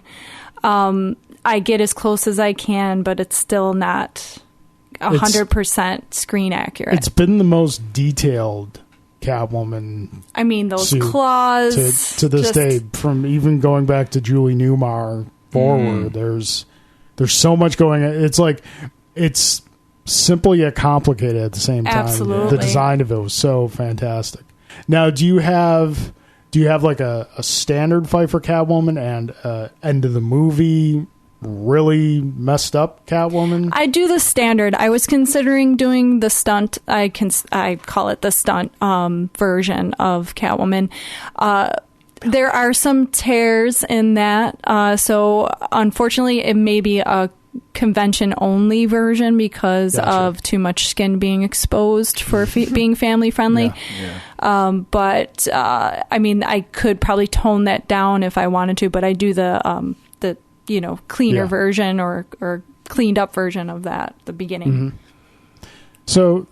S3: I get as close as I can, but it's still not 100% screen accurate.
S1: It's been the most detailed Catwoman.
S3: I mean, those claws
S1: to this day, from even going back to Julie Newmar forward. There's so much going on. It's like it's simple yet complicated at the same time.
S3: Absolutely.
S1: The design of it was so fantastic. Now, do you have like a standard Pfeiffer Catwoman and end of the movie really messed up Catwoman?
S3: I do the standard. I was considering doing the stunt. I call it the stunt version of Catwoman. There are some tears in that, so unfortunately, it may be a convention only version because
S1: Gotcha.
S3: of too much skin being exposed for being family friendly. But I mean, I could probably tone that down if I wanted to, but I do the cleaner version or cleaned up version of that at the beginning.
S1: Mm-hmm. So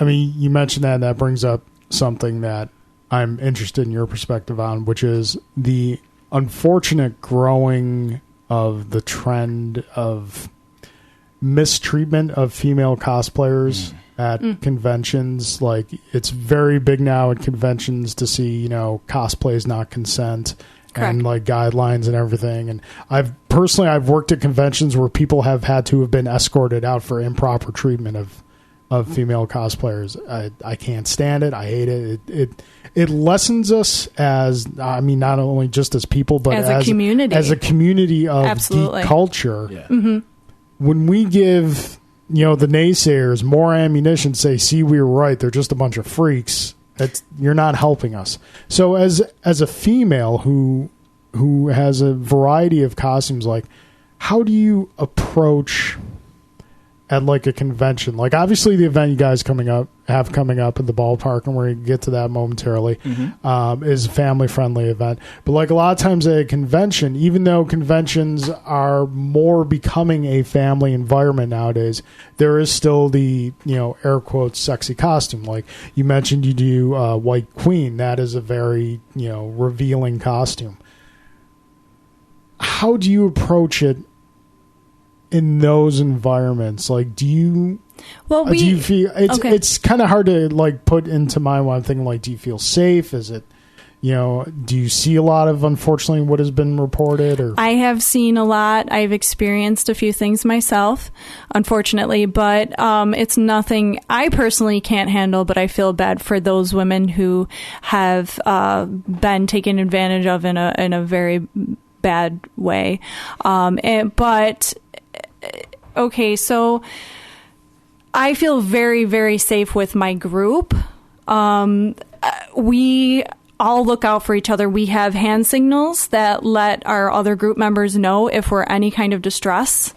S1: you mentioned that, and that brings up something that I'm interested in your perspective on, which is the unfortunate growing of the trend of mistreatment of female cosplayers at conventions. Like, it's very big now at conventions to see, cosplays not consent. Correct. And like guidelines and everything. And I've worked at conventions where people have had to have been escorted out for improper treatment of female cosplayers. I can't stand it. I hate it. It lessens us as, not only just as people, but as a community of
S3: Absolutely.
S1: geek culture.
S5: Yeah.
S3: Mm-hmm.
S1: When we give, the naysayers more ammunition to say, see, we were right, they're just a bunch of freaks, you're not helping us. So as a female who has a variety of costumes, like, how do you approach at like a convention? Like, obviously the event you guys coming up at the ballpark, and we're going to get to that momentarily, is a family friendly event. But like a lot of times at a convention, even though conventions are more becoming a family environment nowadays, there is still the, air quotes, sexy costume. Like you mentioned, you do White Queen. That is a very, revealing costume. How do you approach it in those environments? Like, do you feel it's kind of hard to like put into mind what I'm thinking? Like, do you feel safe? Is it, do you see a lot of, unfortunately, what has been reported? Or
S3: I have seen a lot. I've experienced a few things myself, unfortunately, but it's nothing I personally can't handle. But I feel bad for those women who have been taken advantage of in a very bad way. Okay, so I feel very, very safe with my group. We all look out for each other. We have hand signals that let our other group members know if we're any kind of distress.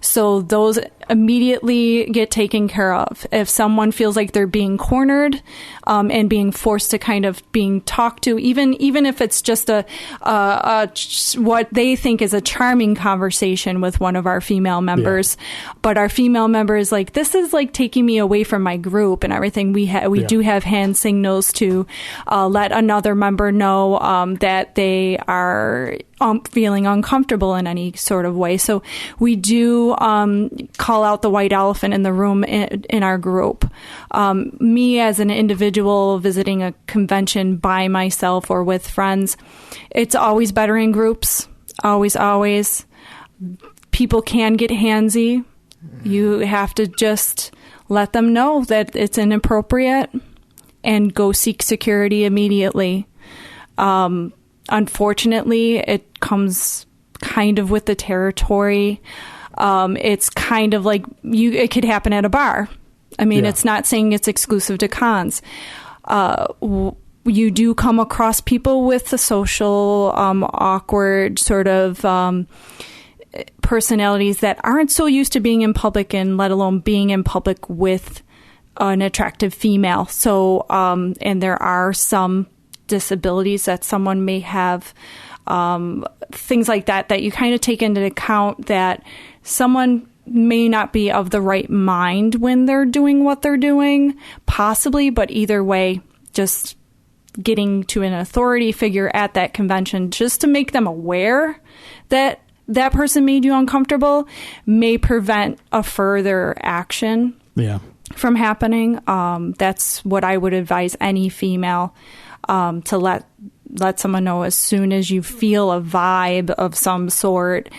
S3: So those immediately get taken care of. If someone feels like they're being cornered and being forced to kind of being talked to, even if it's just what they think is a charming conversation with one of our female members, but our female member is like, this is like taking me away from my group and everything. We do have hand signals to let another member know that they are feeling uncomfortable in any sort of way. So we do call out the white elephant in the room in our group. Me as an individual visiting a convention by myself or with friends, it's always better in groups. Always. People can get handsy. You have to just let them know that it's inappropriate and go seek security immediately. Unfortunately, it comes kind of with the territory. It's kind of like it could happen at a bar. I mean, it's not saying it's exclusive to cons. You do come across people with the social, awkward sort of personalities that aren't so used to being in public, and let alone being in public with an attractive female. So, and there are some disabilities that someone may have, things like that you kind of take into account, that someone may not be of the right mind when they're doing what they're doing, possibly, but either way, just getting to an authority figure at that convention just to make them aware that that person made you uncomfortable may prevent a further action from happening. That's what I would advise any female, to let someone know as soon as you feel a vibe of some sort.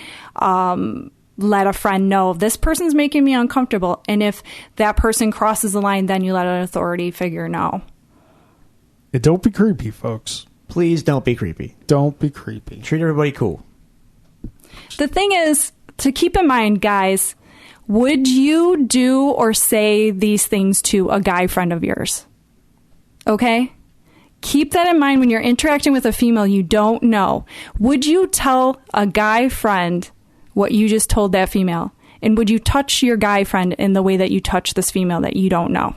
S3: Let a friend know, this person's making me uncomfortable. And if that person crosses the line, then you let an authority figure know.
S1: Don't be creepy, folks.
S2: Please don't be creepy.
S1: Don't be creepy.
S2: Treat everybody cool.
S3: The thing is, to keep in mind, guys, would you do or say these things to a guy friend of yours? Okay? Keep that in mind when you're interacting with a female you don't know. Would you tell a guy friend what you just told that female? And would you touch your guy friend in the way that you touch this female that you don't know?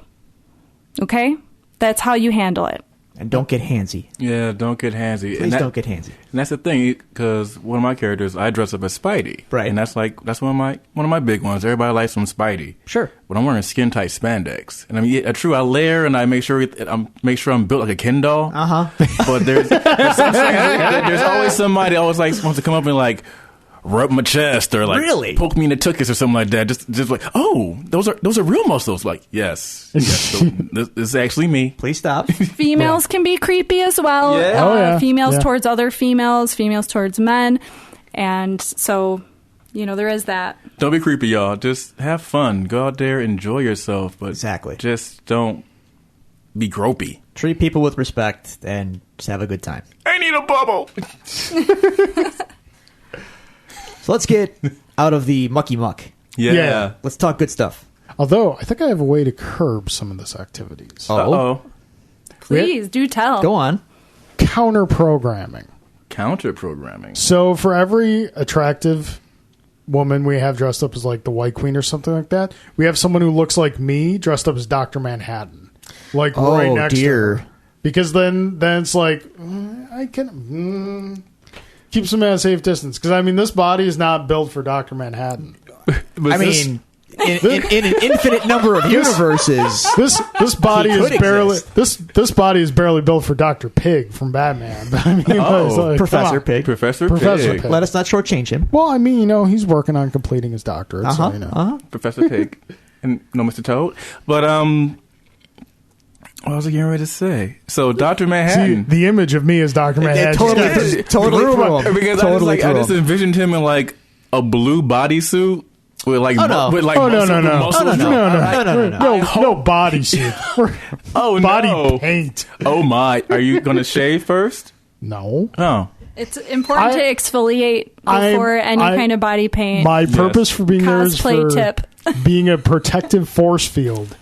S3: Okay? That's how you handle it.
S2: And don't get handsy.
S4: Yeah, don't get handsy.
S2: Please don't get handsy.
S4: And that's the thing, because one of my characters, I dress up as Spidey.
S2: Right.
S4: And that's one of my big ones. Everybody likes some Spidey.
S2: Sure.
S4: But I'm wearing skin tight spandex. And I mean, yeah, true, I layer and I make sure I'm built like a Ken doll. But there's always somebody always like wants to come up and like rub my chest or like
S2: really?
S4: Poke me in the tuchus or something like that. Just like, oh, those are real muscles. Like, yes, this is actually me.
S2: Please stop.
S3: Females can be creepy as well.
S4: Yeah.
S3: Females towards other females towards men. And so, there is that.
S4: Don't be creepy, y'all. Just have fun. Go out there, enjoy yourself. But
S2: exactly.
S4: Just don't be gropey.
S2: Treat people with respect and just have a good time.
S4: I need a bubble.
S2: So let's get out of the mucky muck.
S4: Yeah.
S2: Let's talk good stuff.
S1: Although, I think I have a way to curb some of this activities.
S4: Uh-oh.
S3: Please, do tell.
S2: Go on.
S1: Counter-programming.
S4: Counter-programming.
S1: So for every attractive woman we have dressed up as like the White Queen or something like that, we have someone who looks like me dressed up as Dr. Manhattan. Like right next to her. Because then it's like, I can... keeps them at a safe distance. Because, I mean, this body is not built for Dr. Manhattan.
S2: In an infinite number of universes,
S1: this body is barely this body is barely built for Dr. Pig from Batman. I mean, it's like,
S2: Professor Pig.
S4: Professor Pig.
S2: Let us not shortchange him.
S1: Well, I mean, he's working on completing his doctorate.
S4: Professor Pig. And no, Mr. Toad. But, what was I getting ready to say? So, Dr. Manhattan.
S1: See, the image of me as Dr. Manhattan.
S2: Totally threw him.
S4: Because I just envisioned him in like a blue bodysuit with like
S1: No bodysuit. Body paint.
S4: Oh my! Are you gonna shave first?
S1: No.
S4: Oh.
S3: It's important to exfoliate before any kind of body paint.
S1: My purpose for being there is for
S3: tip.
S1: being a protective force field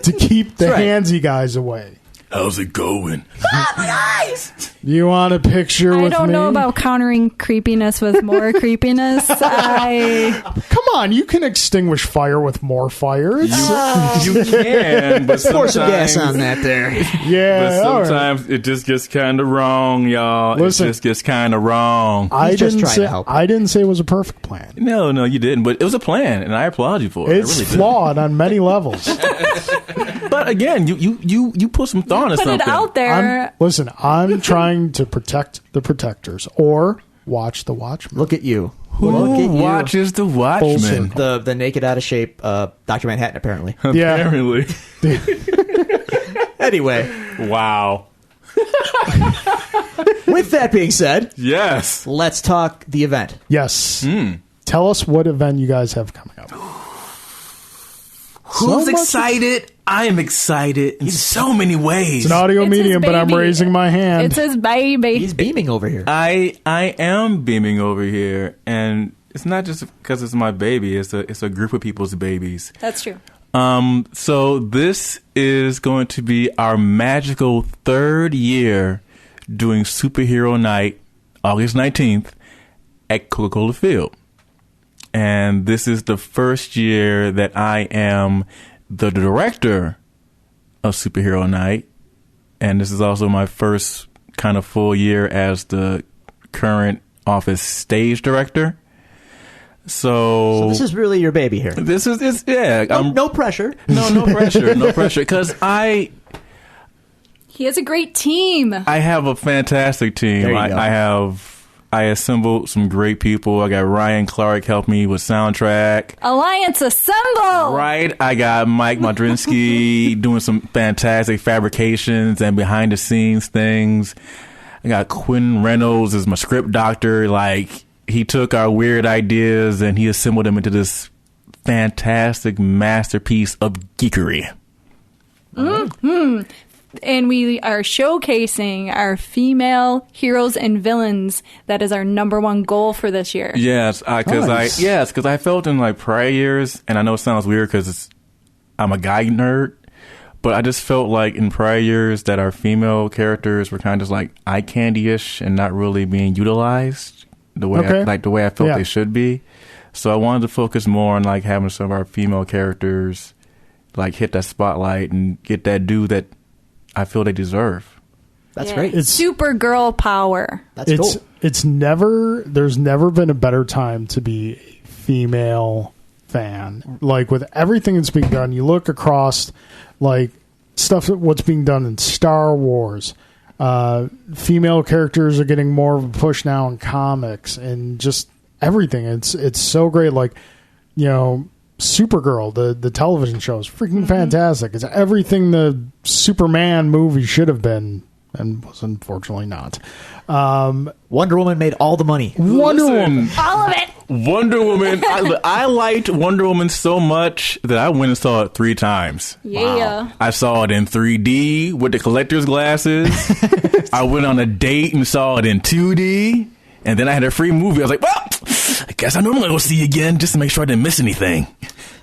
S1: to keep the handsy guys away.
S5: How's it going?
S3: My eyes!
S1: You want a picture with me?
S3: I don't know about countering creepiness with more creepiness.
S1: Come on, you can extinguish fire with more fire.
S4: You can, but
S2: pour some gas on that there.
S1: Yeah,
S4: but sometimes it just gets kind of wrong, y'all.
S1: Listen,
S4: it just gets kind of wrong.
S1: I didn't say it was a perfect plan.
S4: No, you didn't. But it was a plan, and I applaud you for it.
S1: It's flawed on many levels.
S4: But again, you put some thought into something.
S3: Put it out there.
S1: I'm trying to protect the protectors or watch the watchmen.
S2: Look at you.
S4: Who watches the Watchmen?
S2: The naked, out of shape Dr. Manhattan, apparently.
S1: Yeah.
S4: Apparently.
S2: Anyway.
S4: Wow.
S2: With that being said,
S4: yes,
S2: let's talk the event.
S1: Yes. Tell us what event you guys have coming up.
S5: Who's excited? I am excited in so many ways.
S1: It's an audio medium, but I'm raising my hand.
S3: It's his baby.
S2: He's beaming over here.
S4: I am beaming over here, and it's not just because it's my baby. It's a group of people's babies.
S3: That's true.
S4: So this is going to be our magical third year doing Superhero Night, August 19th at Coca-Cola Field. And this is the first year that I am the director of Superhero Night. And this is also my first kind of full year as the current office stage director. So
S2: this is really your baby here.
S4: This is yeah.
S2: No pressure.
S4: No pressure. No pressure. Because
S3: he has a great team.
S4: I have a fantastic team.
S2: There you go.
S4: I assembled some great people. I got Ryan Clark help me with soundtrack.
S3: Alliance Assemble!
S4: Right. I got Mike Modrinsky doing some fantastic fabrications and behind the scenes things. I got Quinn Reynolds as my script doctor. Like, he took our weird ideas and he assembled them into this fantastic masterpiece of geekery.
S3: Mm-hmm. And we are showcasing our female heroes and villains. That is our number one goal for this year.
S4: Yes, because I felt in like prior years, and I know it sounds weird because I'm a guy nerd, but I just felt like in prior years that our female characters were kind of like eye candy-ish and not really being utilized the way the way I felt they should be. So I wanted to focus more on like having some of our female characters like hit that spotlight and get that due that I feel they deserve.
S2: That's great.
S3: It's Supergirl power.
S2: That's cool.
S1: There's never been a better time to be a female fan. Like with everything that's being done, you look across like stuff what's being done in Star Wars. Female characters are getting more of a push now in comics and just everything. It's so great. Like, you know, Supergirl, the television show is freaking fantastic. It's everything the Superman movie should have been and was unfortunately not.
S2: Wonder Woman made all the money.
S1: Wonder Woman.
S3: All of it.
S4: Wonder Woman. I liked Wonder Woman so much that I went and saw it 3 times.
S3: Yeah.
S4: Wow. I saw it in 3D with the collector's glasses. I went on a date and saw it in 2D. And then I had a free movie. I was like, well, I guess I'm normally going to see you again just to make sure I didn't miss anything.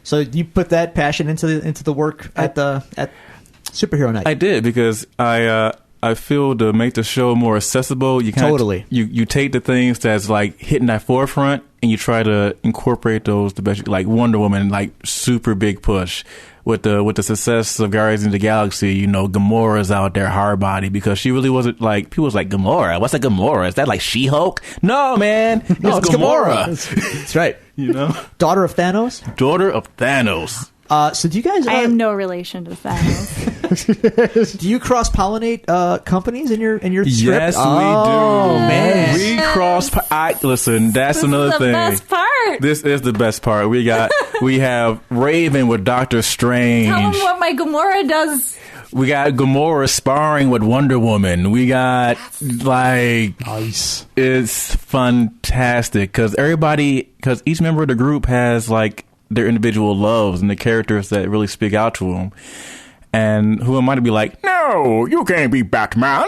S2: So you put that passion into the work at Superhero Night.
S4: I did because I feel to make the show more accessible, you
S2: totally
S4: you take the things that's like hitting that forefront and you try to incorporate those the best. Like Wonder Woman, like super big push with the success of Guardians of the Galaxy. You know, Gamora's out there hard body because she really wasn't like people was like Gamora. What's a Gamora? Is that like She-Hulk? No, man, it's Gamora.
S2: That's right.
S4: You know,
S2: daughter of Thanos.
S4: Daughter of Thanos.
S2: So do you guys?
S3: I am no relation to Thanos.
S2: Do you cross pollinate companies in your script?
S4: Yes, we do.
S2: Man,
S4: we cross. Listen, that's another thing.
S3: This is the best part.
S4: This is the best part. We have Raven with Doctor Strange.
S3: Tell him what my Gamora does.
S4: We got Gamora sparring with Wonder Woman. We got like
S1: nice.
S4: It's fantastic because each member of the group has like their individual loves and the characters that really speak out to them. And who am I to be like, no, you can't be Batman.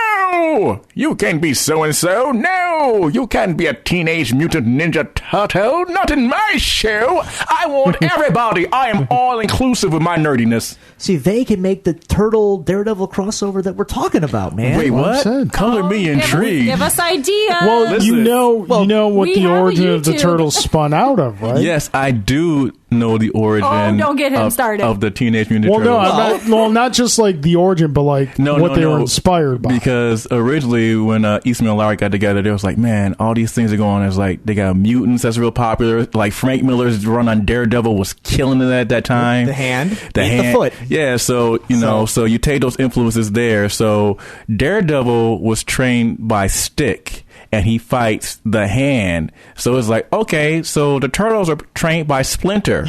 S4: No, you can't be so-and-so. No, you can't be a Teenage Mutant Ninja Turtle. Not in my show. I want everybody. I am all-inclusive with my nerdiness.
S2: See, they can make the Turtle Daredevil crossover that we're talking about, man.
S4: Wait, what? Color me intrigued.
S3: Give us ideas.
S1: Well,
S4: Listen.
S1: you know what the origin of the
S3: YouTube.
S1: turtles spun out of, right?
S4: Yes, I do know the origin
S3: don't get him started.
S4: of the Teenage Mutant
S1: Well,
S4: Turtles.
S1: no, not just like the origin, but like what they were inspired by.
S4: Because originally, when Eastman and Larry got together, they was like, man, all these things are going on. It's like they got mutants that's real popular. Like Frank Miller's run on Daredevil was killing it at that time.
S2: The hand,
S4: the
S2: foot.
S4: Yeah, so you take those influences there. So Daredevil was trained by Stick. And he fights the hand. So it's like, okay, so the turtles are trained by Splinter,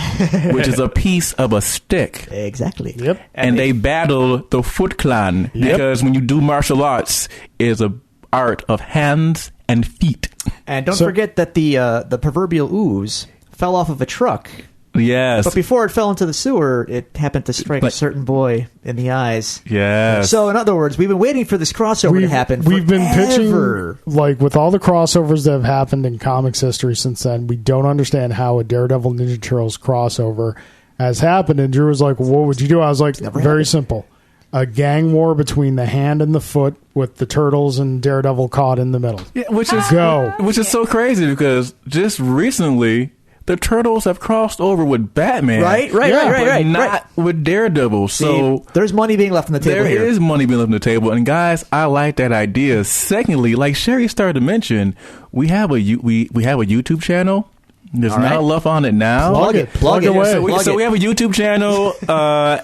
S4: which is a piece of a stick.
S2: Exactly.
S1: Yep.
S4: And they battle the Foot Clan because when you do martial arts, it's a art of hands and feet.
S2: And don't forget that the proverbial ooze fell off of a truck.
S4: Yes.
S2: But before it fell into the sewer, it happened to strike a certain boy in the eyes.
S4: Yes.
S2: So, in other words, we've been waiting for this crossover to happen
S1: We've been pitching,
S2: forever.
S1: like, with all the crossovers that have happened in comics history since then, we don't understand how a Daredevil Ninja Turtles crossover has happened. And Drew was like, what would you do? I was like, very simple. A gang war between the hand and the foot with the Turtles and Daredevil caught in the middle.
S4: Yeah, which is so crazy because just recently the Turtles have crossed over with Batman.
S2: Right.
S4: But not with Daredevil. So
S2: there's money being left on the table here.
S4: There is money being left on the table. And guys, I like that idea. Secondly, like Sherry started to mention, we have a YouTube channel. There's not enough on it now.
S1: Plug it away.
S4: So we have a YouTube channel.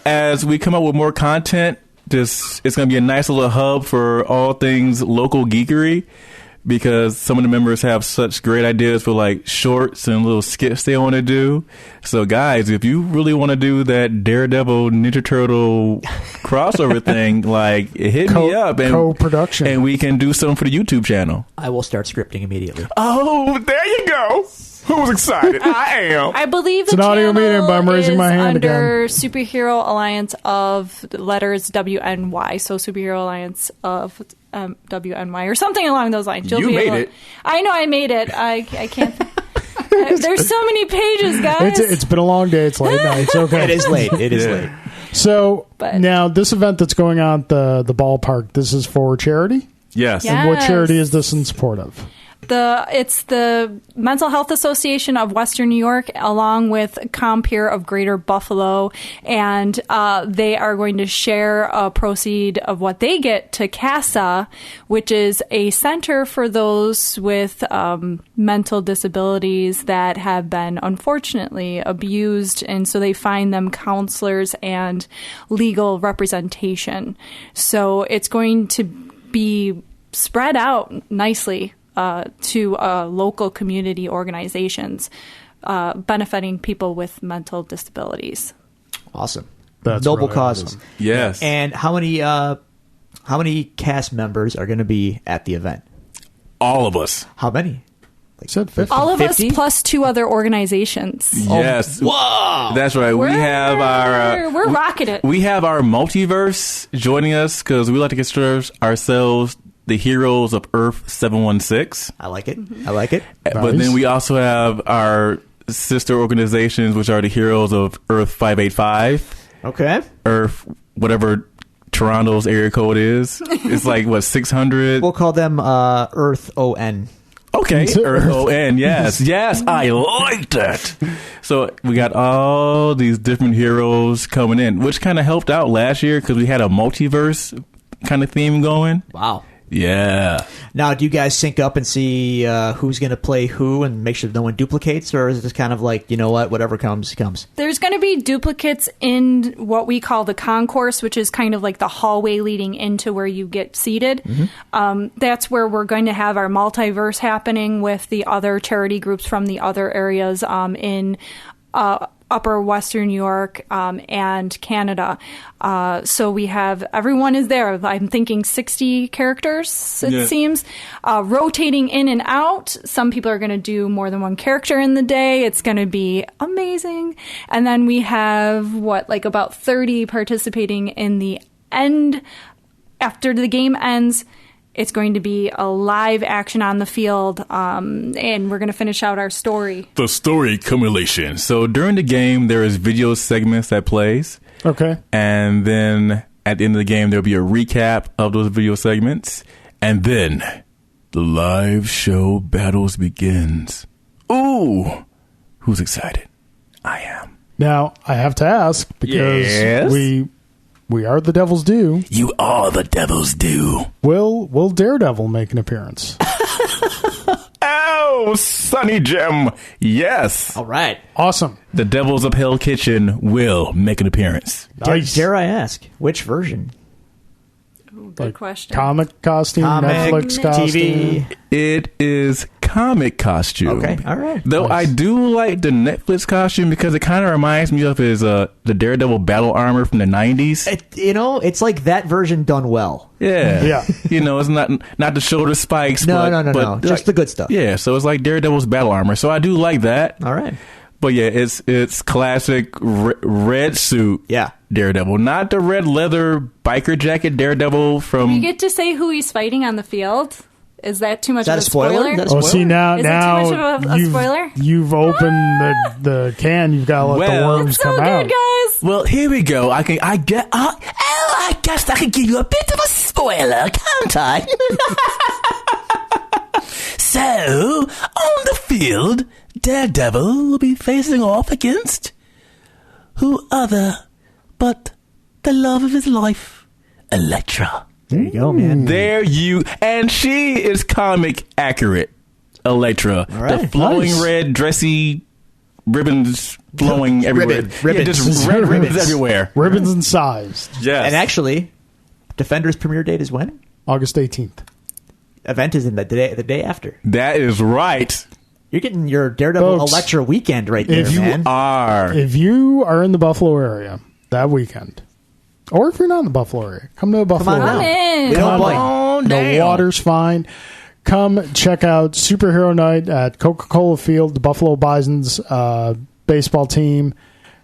S4: As we come up with more content, it's going to be a nice little hub for all things local geekery. Because some of the members have such great ideas for like shorts and little skits they want to do. So guys, if you really want to do that Daredevil Ninja Turtle crossover thing, like hit me up and
S1: co-production,
S4: and we can do something for the YouTube channel.
S2: I will start scripting immediately.
S5: Oh, there you go. Who's excited? I am.
S3: I believe
S1: it's an audio medium, but I'm raising my hand
S3: under
S1: again.
S3: Superhero Alliance of the letters WNY. So Superhero Alliance of WNY or something along those lines.
S4: You made it.
S3: I know I made it. I can't. There's so many pages, guys.
S1: It's been a long day. It's late night. It's okay.
S2: It is late. It is late.
S1: So now this event that's going on at the ballpark, this is for charity?
S4: Yes.
S1: And what charity is this in support of?
S3: It's the Mental Health Association of Western New York, along with Compeer of Greater Buffalo, and they are going to share a proceed of what they get to CASA, which is a center for those with mental disabilities that have been unfortunately abused, and so they find them counselors and legal representation. So it's going to be spread out nicely to local community organizations benefiting people with mental disabilities.
S2: Awesome.
S1: That's
S2: noble
S1: really
S2: cause.
S1: awesome.
S4: Yes.
S2: And how many cast members are going to be at the event?
S5: All of us.
S2: How many?
S1: I said 50.
S3: All of
S2: 50?
S3: us plus 2 other organizations.
S4: Yes.
S2: Whoa!
S4: That's right. We have our
S3: We're rocking it.
S4: we have our multiverse joining us because we like to consider ourselves the heroes of Earth 716.
S2: I like it.
S3: Mm-hmm.
S2: I like it.
S4: But then we also have our sister organizations, which are the heroes of Earth 585,
S2: Okay.
S4: Earth whatever Toronto's area code is. It's like what 600.
S2: We'll call them Earth ON.
S4: Okay, Earth ON. Yes, I like that. So we got all these different heroes coming in, which kind of helped out last year because we had a multiverse kind of theme going.
S2: Wow.
S4: Yeah.
S2: Now, do you guys sync up and see who's going to play who and make sure no one duplicates? Or is it just kind of like, you know what, whatever comes, comes?
S3: There's going to be duplicates in what we call the concourse, which is kind of like the hallway leading into where you get seated.
S2: Mm-hmm.
S3: That's where we're going to have our multiverse happening with the other charity groups from the other areas in Upper Western New York and Canada. So we have, everyone is there. I'm thinking 60 characters, it seems, rotating in and out. Some people are going to do more than one character in the day. It's going to be amazing. And then we have, about 30 participating in the end. After the game ends, it's going to be a live action on the field, and we're going to finish out our story.
S5: The story accumulation.
S4: So during the game, there is video segments that plays.
S1: Okay.
S4: And then at the end of the game, there'll be a recap of those video segments.
S5: And then the live show battles begins. Ooh, who's excited? I am.
S1: Now, I have to ask, because
S4: Yes?
S1: we are the Devil's Due.
S5: You are the Devil's Due.
S1: Will Daredevil make an appearance?
S5: Oh, Sunny Jim. Yes.
S2: All right.
S1: Awesome.
S4: The Devils of Hell Kitchen will make an appearance.
S1: Nice.
S2: Dare I ask, which version?
S3: Good question.
S1: Comic costume,
S2: Comic,
S1: Netflix costume.
S2: TV.
S4: It is comic costume.
S2: Okay, all right.
S4: Though
S1: Nice.
S4: I do like the Netflix costume because it kind of reminds me of his the Daredevil battle armor from the 90s.
S2: It's like that version done well.
S4: Yeah.
S1: Yeah.
S4: It's not the shoulder spikes.
S2: No,
S4: but,
S2: no. Just the good stuff.
S4: Yeah, so it's like Daredevil's battle armor. So I do like that.
S2: All right.
S4: But yeah, it's classic red suit.
S2: Yeah.
S4: Daredevil, not the red leather biker jacket Daredevil from.
S3: You get to say who he's fighting on the field. Is that too much
S2: Is that
S3: of
S2: a spoiler? Is that a
S1: Oh,
S2: spoiler?
S1: see now,
S3: Is it too much of a spoiler?
S1: You've opened the can. You've got to let the
S4: Well,
S1: worms
S3: It's so
S1: come out.
S3: good, guys.
S4: Well, here we go. I guess I can give you a bit of a spoiler, can't I? So, on the field, Daredevil will be facing off against who other but the love of his life, Elektra.
S2: There you go, man.
S4: And she is comic accurate, Elektra.
S2: All right.
S4: The flowing
S1: Nice.
S4: red dressy ribbons flowing everywhere.
S2: Ribbons.
S4: Yeah, just red ribbons everywhere.
S1: Ribbons and size.
S4: Yes.
S2: And actually, Defender's premiere date is when?
S1: August 18th.
S2: Event is in the day after.
S4: That is right.
S2: You're getting your Daredevil
S1: Folks,
S2: Elektra weekend right there,
S1: if you
S2: man.
S1: If you are in the Buffalo area that weekend, or if you're not in the Buffalo area, come to the Buffalo
S2: on
S1: area.
S2: down.
S3: Come in.
S2: We don't
S1: Come
S2: blame.
S4: on
S1: The
S4: down.
S1: water's fine. Come check out Superhero Night at Coca-Cola Field, the Buffalo Bison's baseball team.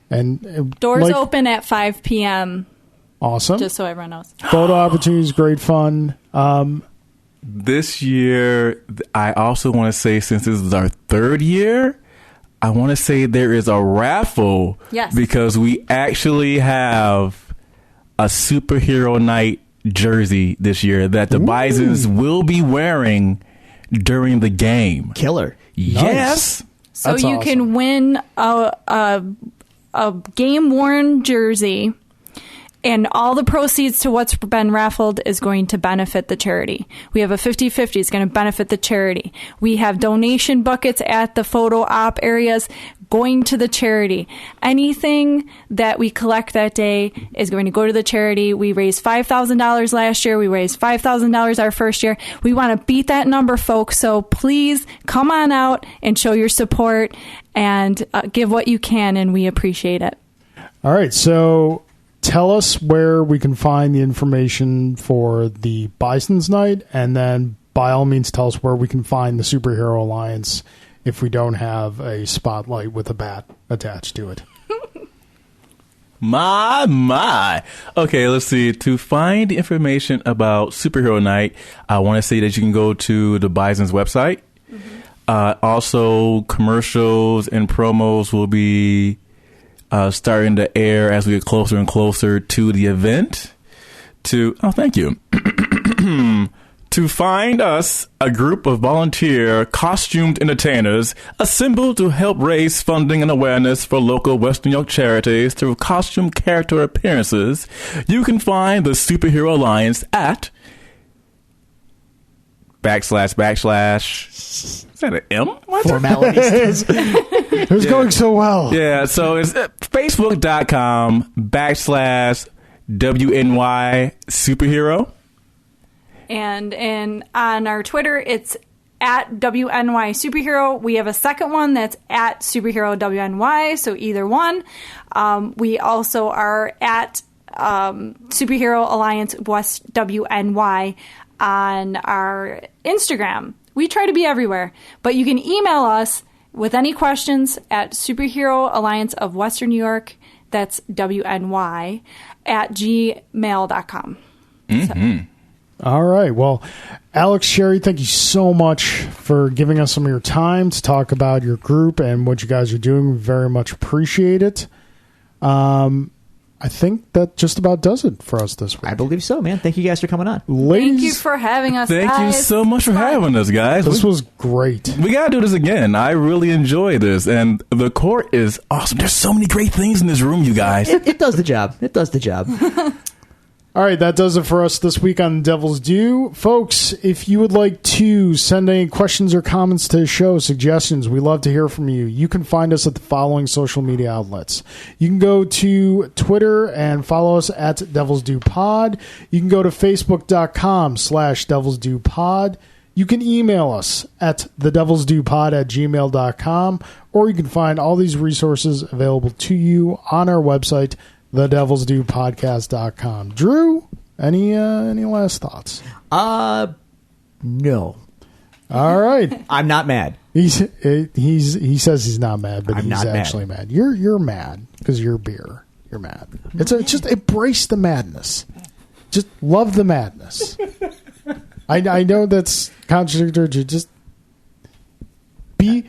S1: And
S3: Doors open at 5 p.m.,
S1: Awesome.
S3: just so everyone knows.
S1: Photo opportunities, great fun.
S4: This year, I also want to say, since this is our third year, I want to say there is a raffle.
S3: Yes.
S4: Because we actually have a Superhero Night jersey this year that the Bisons will be wearing during the game.
S2: Killer.
S4: Yes.
S3: So
S1: That's
S3: you
S1: awesome.
S3: can win a game-worn jersey, and all the proceeds to what's been raffled is going to benefit the charity. We have a 50-50. It's going to benefit the charity. We have donation buckets at the photo op areas going to the charity. Anything that we collect that day is going to go to the charity. We raised $5,000 last year. We raised $5,000 our first year. We want to beat that number, folks. So please come on out and show your support and give what you can, and we appreciate it.
S1: All right, so tell us where we can find the information for the Bison's Night, and then by all means tell us where we can find the Superhero Alliance if we don't have a spotlight with a bat attached to it.
S4: My. Okay, let's see. To find information about Superhero Night, I want to say that you can go to the Bison's website. Also, commercials and promos will be starting to air as we get closer and closer to the event. Thank you. To find us, a group of volunteer costumed entertainers assembled to help raise funding and awareness for local Western York charities through costume character appearances, you can find the Superhero Alliance at / is that an M? What?
S2: Formalities.
S1: It was going so well.
S4: Yeah, so it's facebook.com / WNY Superhero.
S3: And on our Twitter, it's at WNY Superhero. We have a second one that's at Superhero WNY, so either one. We also are at Superhero Alliance West WNY on our Instagram. We try to be everywhere, but you can email us with any questions at Superhero Alliance of Western New York, that's WNY, at gmail.com.
S4: Mm-hmm.
S1: All right. Well, Alex, Sherry, thank you so much for giving us some of your time to talk about your group and what you guys are doing. We very much appreciate it. I think that just about does it for us this week.
S2: I believe so, man. Thank you guys for coming on.
S1: Ladies,
S3: Thank you for having us,
S4: Thank
S3: guys.
S4: you so much for having us, guys.
S1: this was great.
S4: We gotta do this again. I really enjoy this, and the court is awesome. There's so many great things in this room, you guys.
S2: It does the job. It does the job.
S1: All right, that does it for us this week on Devil's Due. Folks, if you would like to send any questions or comments to the show, suggestions, we love to hear from you. You can find us at the following social media outlets. You can go to Twitter and follow us at Devil's Due Pod. You can go to facebook.com/Devil's Due Pod. You can email us at thedevilsdupod@gmail.com, or you can find all these resources available to you on our website, thedevilsdupodcast.com. Drew, any last thoughts?
S2: No.
S1: All right.
S2: I'm not mad.
S1: He says he's not mad, but
S2: I'm
S1: he's
S2: not
S1: actually mad. You're mad because you're beer. You're mad. It's just embrace the madness. Just love the madness. I know that's contradictory. Just be.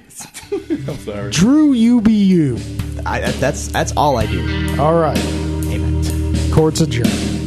S4: I'm sorry.
S1: Drew, you be you.
S2: That's all I do.
S1: All right.
S2: Amen.
S1: Court's adjourned.